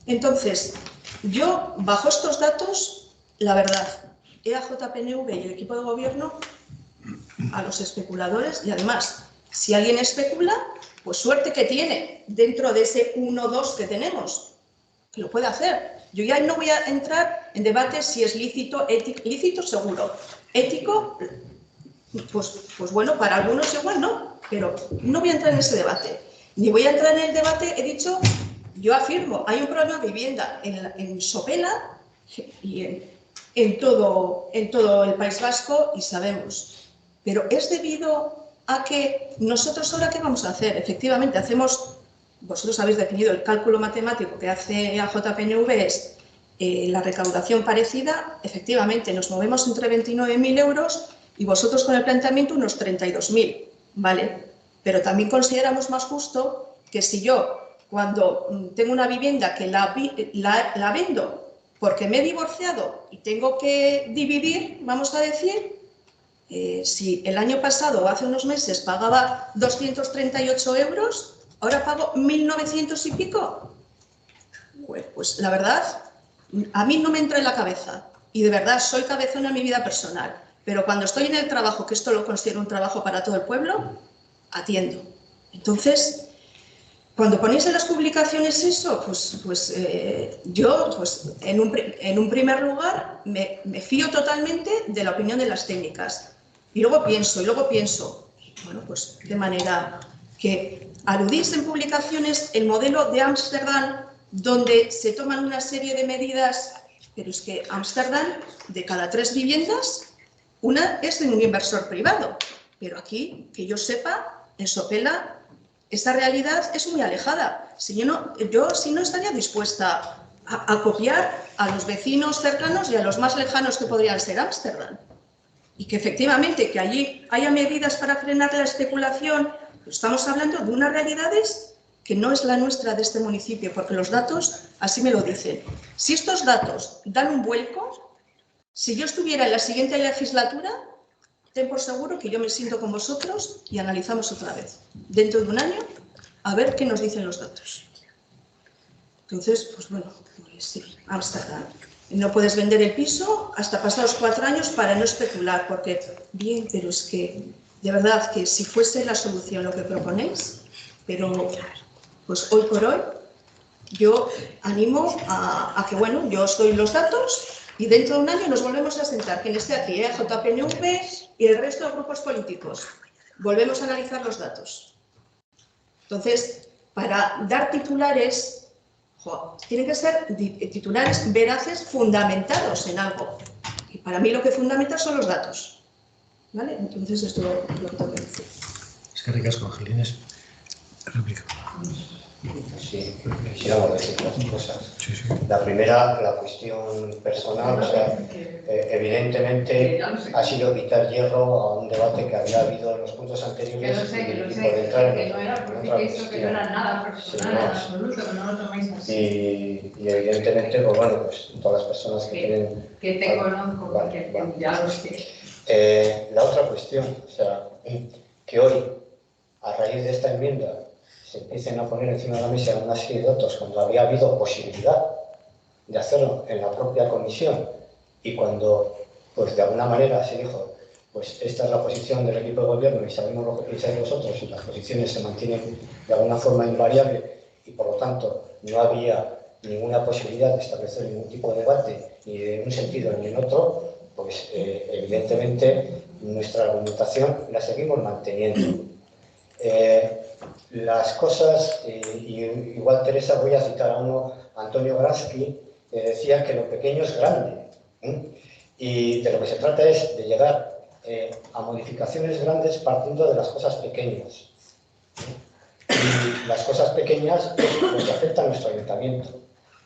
Entonces, yo, bajo estos datos, la verdad, EAJ-PNV y el equipo de gobierno a los especuladores y además, si alguien especula, pues suerte que tiene dentro de ese 1-2 que tenemos, que lo puede hacer. Yo ya no voy a entrar en debate si es lícito, ético, lícito seguro, ético, pues bueno, para algunos igual no, pero no voy a entrar en ese debate. Ni voy a entrar en el debate, he dicho, yo afirmo, hay un problema de vivienda en Sopela y en todo el País Vasco y sabemos. Pero es debido a que nosotros ahora, ¿qué vamos a hacer? Efectivamente, vosotros habéis definido el cálculo matemático que hace AJPNV, es la recaudación parecida. Efectivamente, nos movemos entre 29.000 euros y vosotros con el planteamiento unos 32.000, ¿vale? Pero también consideramos más justo que si yo, cuando tengo una vivienda que la vendo porque me he divorciado y tengo que dividir, vamos a decir, si el año pasado o hace unos meses pagaba 238 euros, ahora pago 1.900 y pico. Pues la verdad, a mí no me entra en la cabeza. Y de verdad, soy cabezona en mi vida personal. Pero cuando estoy en el trabajo, que esto lo considero un trabajo para todo el pueblo, atiendo. Entonces, cuando ponéis en las publicaciones eso, yo, en un primer lugar, me fío totalmente de la opinión de las técnicas. Y luego pienso, bueno, pues de manera que aludís en publicaciones el modelo de Ámsterdam, donde se toman una serie de medidas, pero es que Ámsterdam, de cada 3 viviendas, una es de un inversor privado. Pero aquí, que yo sepa, en Sopela, esa realidad es muy alejada. Si no estaría dispuesta a copiar a los vecinos cercanos y a los más lejanos que podrían ser Ámsterdam. Y que efectivamente que allí haya medidas para frenar la especulación, pues estamos hablando de unas realidades que no es la nuestra de este municipio, porque los datos así me lo dicen. Si estos datos dan un vuelco, si yo estuviera en la siguiente legislatura, ten por seguro que yo me siento con vosotros y analizamos otra vez, dentro de un año, a ver qué nos dicen los datos. Entonces, pues bueno, pues sí, Ámsterdam. No puedes vender el piso hasta pasados 4 años para no especular, porque, bien, pero es que, de verdad, que si fuese la solución lo que proponéis, pero pues hoy por hoy, yo animo a que, bueno, yo os doy los datos y dentro de un año nos volvemos a sentar, quien esté aquí, JPNV y el resto de grupos políticos. Volvemos a analizar los datos. Entonces, para dar titulares, tienen que ser titulares veraces, fundamentados en algo. Y para mí lo que fundamenta son los datos. ¿Vale? Entonces, esto es lo que tengo que decir. Es que ricasco, Angelines. Réplica. Sí, quisiéramos decir dos cosas. Sí, sí. La primera, la cuestión personal, o sea, evidentemente ha sido quitar hierro a un debate que había habido en los puntos anteriores Que por entrar que no era porque eso que no era nada personal, en absoluto, que no lo tomáis así. Y evidentemente, pues bueno, pues todas las personas que tienen... Que te conozco, porque ya lo sé. La otra cuestión, o sea, que hoy, a raíz de esta enmienda, se empiecen a poner encima de la mesa una serie de datos cuando había habido posibilidad de hacerlo en la propia comisión y cuando, pues de alguna manera se dijo, pues esta es la posición del equipo de gobierno y sabemos lo que pensáis vosotros y las posiciones se mantienen de alguna forma invariable y por lo tanto no había ninguna posibilidad de establecer ningún tipo de debate ni en un sentido ni en otro, pues evidentemente nuestra argumentación la seguimos manteniendo. Las cosas, y igual Teresa, voy a citar a uno, Antonio Gramsci, que decía que lo pequeño es grande. Y de lo que se trata es de llegar a modificaciones grandes partiendo de las cosas pequeñas. Y las cosas pequeñas es lo que afecta a nuestro ayuntamiento,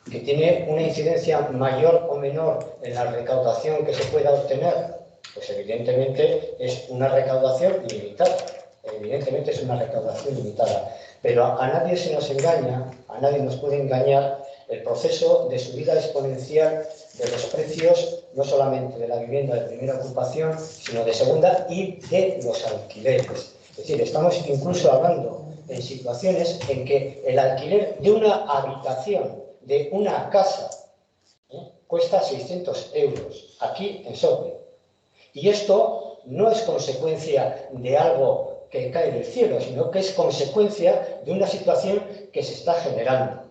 que tiene una incidencia mayor o menor en la recaudación que se pueda obtener, pues evidentemente es una recaudación limitada. Evidentemente es una recaudación limitada, pero a nadie se nos engaña, a nadie nos puede engañar el proceso de subida exponencial de los precios, no solamente de la vivienda de primera ocupación, sino de segunda y de los alquileres. Es decir, estamos incluso hablando en situaciones en que el alquiler de una habitación, de una casa, cuesta 600 euros, aquí en Sope. Y esto no es consecuencia de algo que cae del cielo, sino que es consecuencia de una situación que se está generando.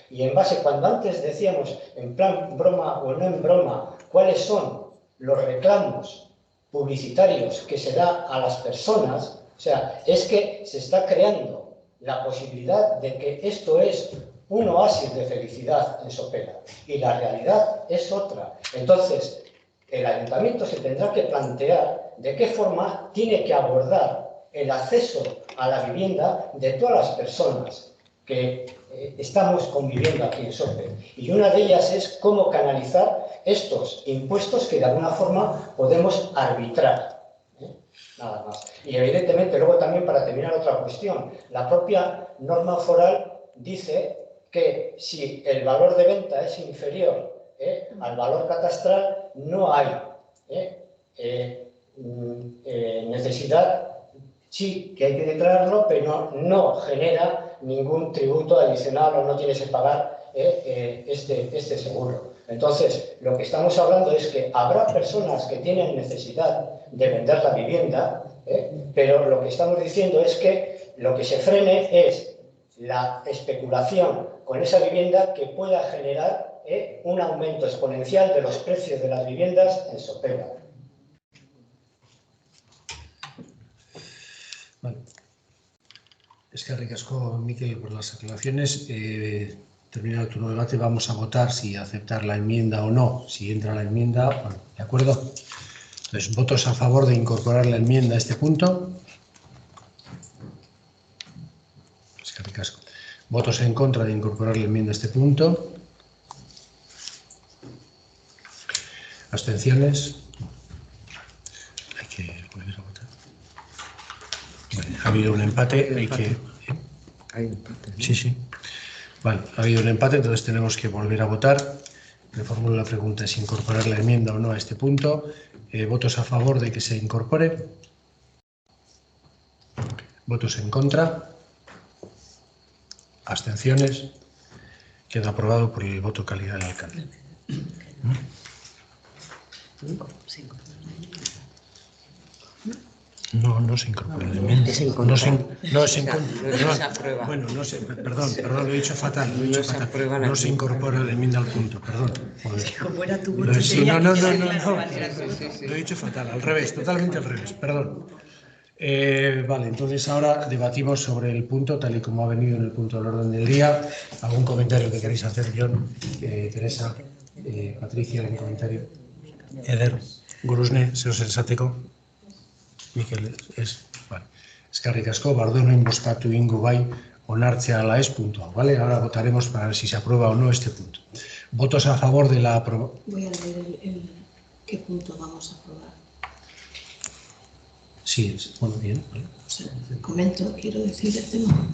Y en base, cuando antes decíamos, en plan broma o no en broma, cuáles son los reclamos publicitarios que se da a las personas, o sea, es que se está creando la posibilidad de que esto es un oasis de felicidad en Sopela y la realidad es otra. Entonces, el ayuntamiento se tendrá que plantear de qué forma tiene que abordar el acceso a la vivienda de todas las personas que estamos conviviendo aquí en Sopela. Y una de ellas es cómo canalizar estos impuestos que de alguna forma podemos arbitrar. Nada más. Y evidentemente, luego también para terminar otra cuestión, la propia norma foral dice que si el valor de venta es inferior al valor catastral, no hay necesidad, sí que hay que declararlo, pero no genera ningún tributo adicional o no tienes que pagar este seguro. Entonces, lo que estamos hablando es que habrá personas que tienen necesidad de vender la vivienda, pero lo que estamos diciendo es que lo que se frene es la especulación con esa vivienda que pueda generar un aumento exponencial de los precios de las viviendas en Sopela. Vale. Eskerrik asko, Mikel, por las aclaraciones. Terminado el turno de debate, vamos a votar si aceptar la enmienda o no. Si entra la enmienda, bueno, ¿de acuerdo? Entonces, votos a favor de incorporar la enmienda a este punto. Eskerrik asko. Votos en contra de incorporar la enmienda a este punto. Abstenciones. Hay que volver a votar. Vale, ha habido un empate. Hay empate. Sí, sí. Vale, ha habido un empate, entonces tenemos que volver a votar. Me formulo la pregunta, ¿es incorporar la enmienda o no a este punto? ¿Votos a favor de que se incorpore? ¿Votos en contra? ¿Abstenciones? Queda aprobado por el voto calidad del alcalde. No, no se incorpora la enmienda. Bueno, no sé, perdón, lo he dicho fatal. No se incorpora la enmienda al punto, perdón. No. Lo he dicho fatal, al revés, totalmente al revés, perdón. Vale, entonces ahora debatimos sobre el punto tal y como ha venido en el punto del orden del día. ¿Algún comentario que queréis hacer, John, Teresa, Patricia, algún comentario? Eder, Gurusne, seos sensateko. Mikel, vale. Eskerrik asko, bardonen bozkatu ingo bai onartzea ala ez puntua, ¿vale? Ahora votaremos para ver si se aprueba o no este punto. ¿Votos a favor de la aprobación? Voy a leer qué punto vamos a aprobar. Sí, bueno, bien. ¿Vale? O sea, comento, quiero decir el tema.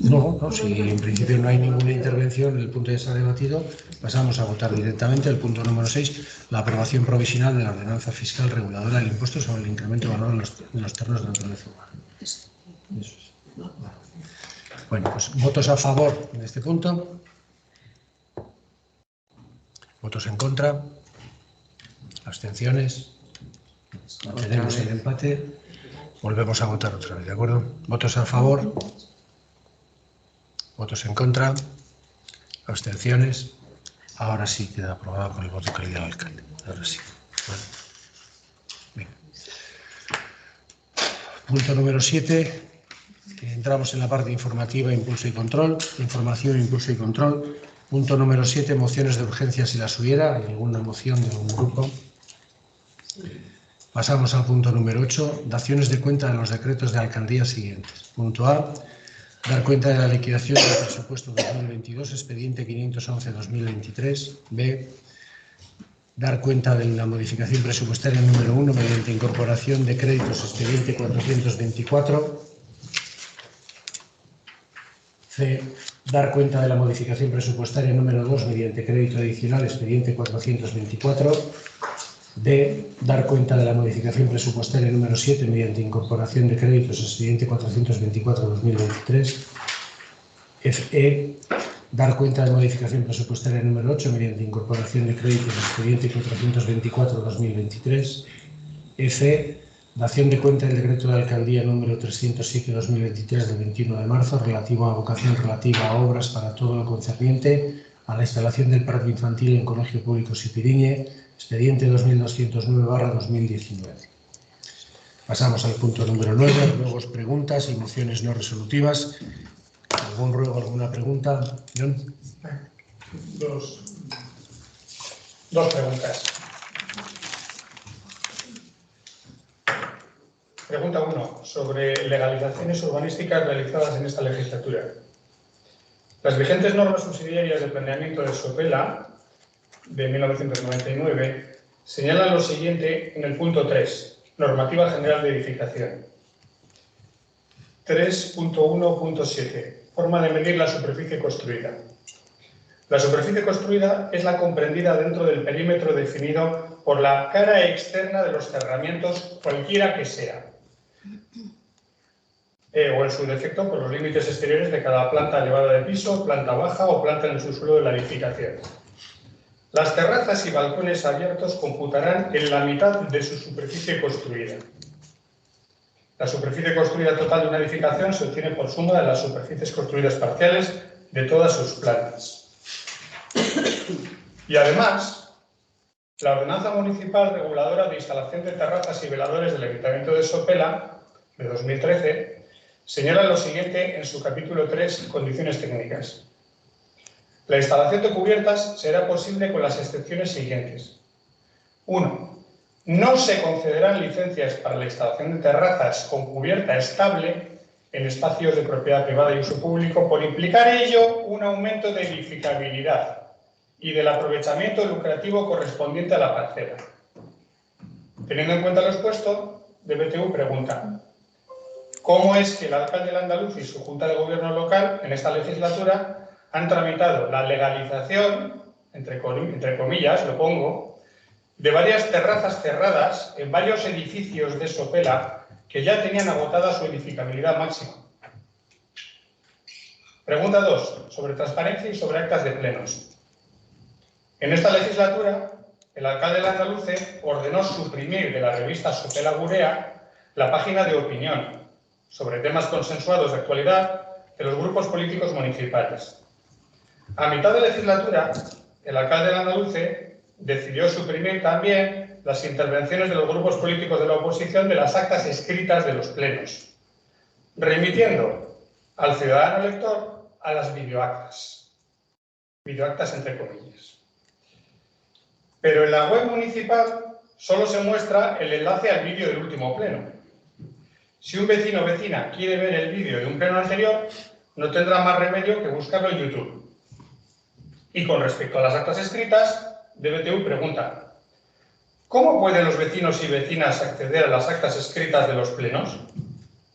No, si en principio no hay ninguna intervención, el punto ya se ha debatido, pasamos a votar directamente el punto número 6, la aprobación provisional de la ordenanza fiscal reguladora del impuesto sobre el incremento de valor en los terrenos de naturaleza urbana. Eso es. Bueno, pues votos a favor de este punto. Votos en contra. Abstenciones. Mantenemos el empate. Volvemos a votar otra vez, ¿de acuerdo? Votos a favor. Votos en contra. Abstenciones. Ahora sí queda aprobado con el voto calidad del alcalde. Ahora sí. Vale. Venga. Punto número 7. Entramos en la parte informativa, impulso y control. Información, impulso y control. Punto número 7. Mociones de urgencia si las hubiera. ¿Hay alguna moción de un grupo? Pasamos al punto número 8. Daciones de cuenta de los decretos de alcaldía siguientes. Punto A. Dar cuenta de la liquidación del presupuesto 2022, expediente 511-2023. B. Dar cuenta de la modificación presupuestaria número 1 mediante incorporación de créditos, expediente 424. C. Dar cuenta de la modificación presupuestaria número 2 mediante crédito adicional, expediente 424. D. Dar cuenta de la modificación presupuestaria número 7 mediante incorporación de créditos, expediente 424-2023. F. Dar cuenta de modificación presupuestaria número 8 mediante incorporación de créditos, expediente 424-2023. F. Dación de cuenta del decreto de alcaldía número 307-2023 del 21 de marzo relativo a vocación relativa a obras para todo lo concerniente a la instalación del parque infantil en Colegio Público Sipiriñe, expediente 2209/2019. Pasamos al punto número 9, ruegos, preguntas y mociones no resolutivas. ¿Algún ruego, alguna pregunta? John. Dos preguntas. Pregunta 1, sobre legalizaciones urbanísticas realizadas en esta legislatura. Las vigentes normas subsidiarias de planeamiento de Sopela, de 1999, señalan lo siguiente en el punto 3, Normativa General de Edificación. 3.1.7, forma de medir la superficie construida. La superficie construida es la comprendida dentro del perímetro definido por la cara externa de los cerramientos, cualquiera que sea, o en su defecto por los límites exteriores de cada planta elevada de piso, planta baja o planta en el subsuelo de la edificación. Las terrazas y balcones abiertos computarán en la mitad de su superficie construida. La superficie construida total de una edificación se obtiene por suma de las superficies construidas parciales de todas sus plantas. Y además, la Ordenanza Municipal Reguladora de Instalación de Terrazas y Veladores del Ayuntamiento de Sopela, de 2013, señala lo siguiente en su capítulo 3, Condiciones técnicas. La instalación de cubiertas será posible con las excepciones siguientes. 1. No se concederán licencias para la instalación de terrazas con cubierta estable en espacios de propiedad privada y uso público por implicar ello un aumento de edificabilidad y del aprovechamiento lucrativo correspondiente a la parcela. Teniendo en cuenta lo expuesto, DBTU pregunta: ¿cómo es que el alcalde del Andaluz y su Junta de Gobierno local en esta legislatura han tramitado la legalización, entre comillas, lo pongo, de varias terrazas cerradas en varios edificios de Sopela que ya tenían agotada su edificabilidad máxima? Pregunta 2, sobre transparencia y sobre actas de plenos. En esta legislatura, el alcalde de Andaluce ordenó suprimir de la revista Sopela Gurea la página de opinión sobre temas consensuados de actualidad de los grupos políticos municipales. A mitad de legislatura, el alcalde de Andaluce decidió suprimir también las intervenciones de los grupos políticos de la oposición de las actas escritas de los plenos, remitiendo al ciudadano elector a las videoactas entre comillas. Pero en la web municipal solo se muestra el enlace al vídeo del último pleno. Si un vecino o vecina quiere ver el vídeo de un pleno anterior, no tendrá más remedio que buscarlo en YouTube. Y con respecto a las actas escritas, DBTU pregunta: ¿cómo pueden los vecinos y vecinas acceder a las actas escritas de los plenos?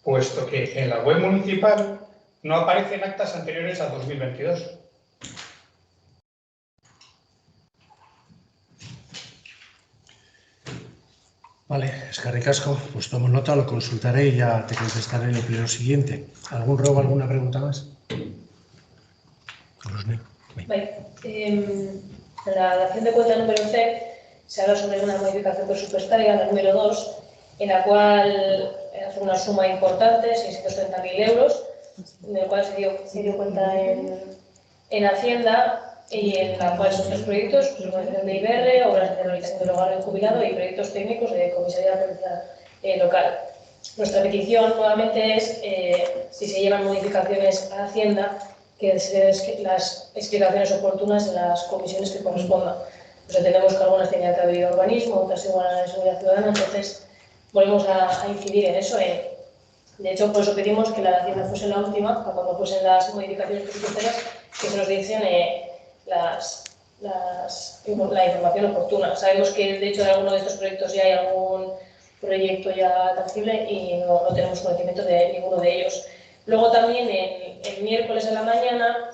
Puesto que en la web municipal no aparecen actas anteriores a 2022. Vale, eskerrik asko, pues tomo nota, lo consultaré y ya te contestaré en el pleno siguiente. ¿Algún robo, alguna pregunta más? Vale. En la dación de cuenta número C se habla sobre una modificación presupuestaria, la número 2, en la cual hace una suma importante, 630.000 euros, del cual se dio cuenta en Hacienda, y en la cual son 3 proyectos: urbanización de IBR, obras de rehabilitación del hogar del jubilado y proyectos técnicos de comisaría de policía local. Nuestra petición nuevamente es, si se llevan modificaciones a Hacienda, que se den las explicaciones oportunas en las comisiones que correspondan. Pues entendemos que algunas tenían que haber ido a urbanismo, otras igual a la seguridad ciudadana, entonces volvemos a incidir en eso. De hecho, por eso pedimos que la de Hacienda fuese la última, cuando fuesen las modificaciones presupuestarias, que se nos dicen la información oportuna. Sabemos que, de hecho, de alguno de estos proyectos ya hay algún proyecto ya tangible y no tenemos conocimiento de ninguno de ellos. Luego también el miércoles a la mañana,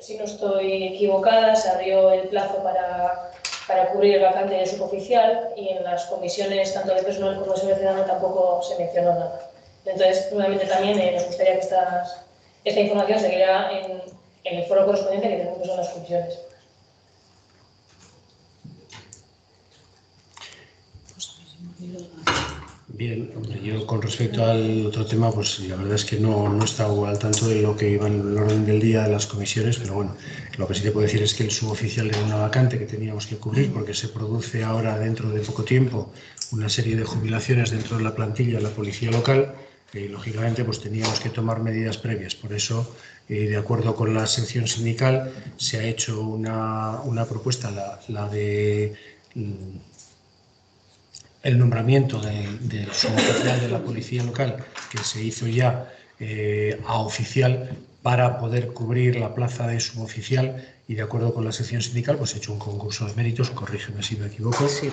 si no estoy equivocada, se abrió el plazo para cubrir el vacante de suboficial, y en las comisiones tanto de personal como de seguridad ciudadana tampoco se mencionó nada. Entonces, nuevamente también nos gustaría que esta información se diera en el foro correspondiente que tenemos en las comisiones. Bien, hombre, yo con respecto al otro tema, pues la verdad es que no he estado al tanto de lo que iba en el orden del día de las comisiones, pero bueno, lo que sí te puedo decir es que el suboficial era una vacante que teníamos que cubrir, porque se produce ahora, dentro de poco tiempo, una serie de jubilaciones dentro de la plantilla de la policía local, que lógicamente pues teníamos que tomar medidas previas. Por eso, de acuerdo con la sección sindical, se ha hecho una propuesta, la de el nombramiento del suboficial de la policía local, que se hizo ya a oficial para poder cubrir la plaza de suboficial, y de acuerdo con la sección sindical pues he hecho un concurso de méritos, corrígeme si me equivoco, Sí,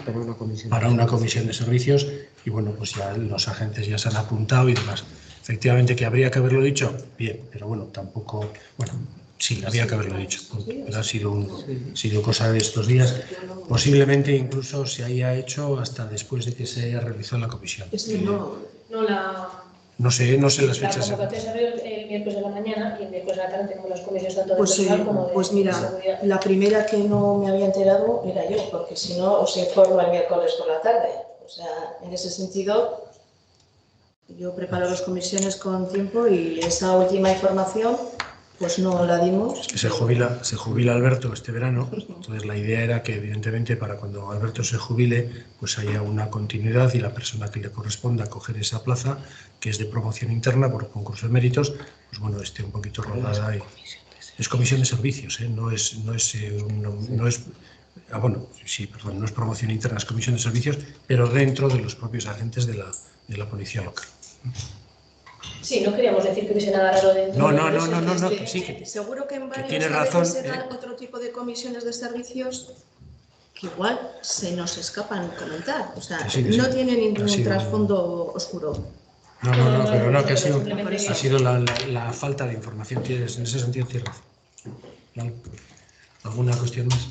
para una comisión de servicios, y bueno, pues ya los agentes ya se han apuntado y demás. Efectivamente, que habría que haberlo dicho, bien, pero bueno, tampoco, bueno, sí, había que haberlo dicho, pero ha sido cosa de estos días. Posiblemente incluso se haya hecho hasta después de que se haya realizado la comisión. No sé las fechas. La convocatoria se abrió el miércoles de la mañana y el miércoles de la tarde tenemos las comisiones tanto de Pues, personal como de pues mira, seguridad. la primera que no me había enterado era yo, porque si no os informo el miércoles por la tarde. O sea, en ese sentido, yo preparo las comisiones con tiempo y esa última información pues no la dimos. Es que se jubila Alberto este verano, entonces la idea era que evidentemente para cuando Alberto se jubile pues haya una continuidad y la persona que le corresponda coger esa plaza, que es de promoción interna por concurso de méritos, pues bueno, esté un poquito rodada. Es comisión de servicios, no es promoción interna, es comisión de servicios, pero dentro de los propios agentes de la policía local. Sí, no queríamos decir que hubiese nada raro dentro. No, que sí, que seguro que en varios tiene a razón, veces se dan otro tipo de comisiones de servicios que igual se nos escapan comentar. O sea, que sí. no tiene ningún sido trasfondo oscuro. Pero no, que ha sido la falta de información. En ese sentido tienes razón. ¿Vale? ¿Alguna cuestión más?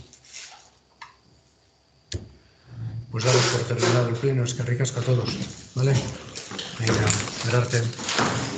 Pues damos por terminado el pleno. Es que ricasco a todos. ¿Vale? Venga, gracias.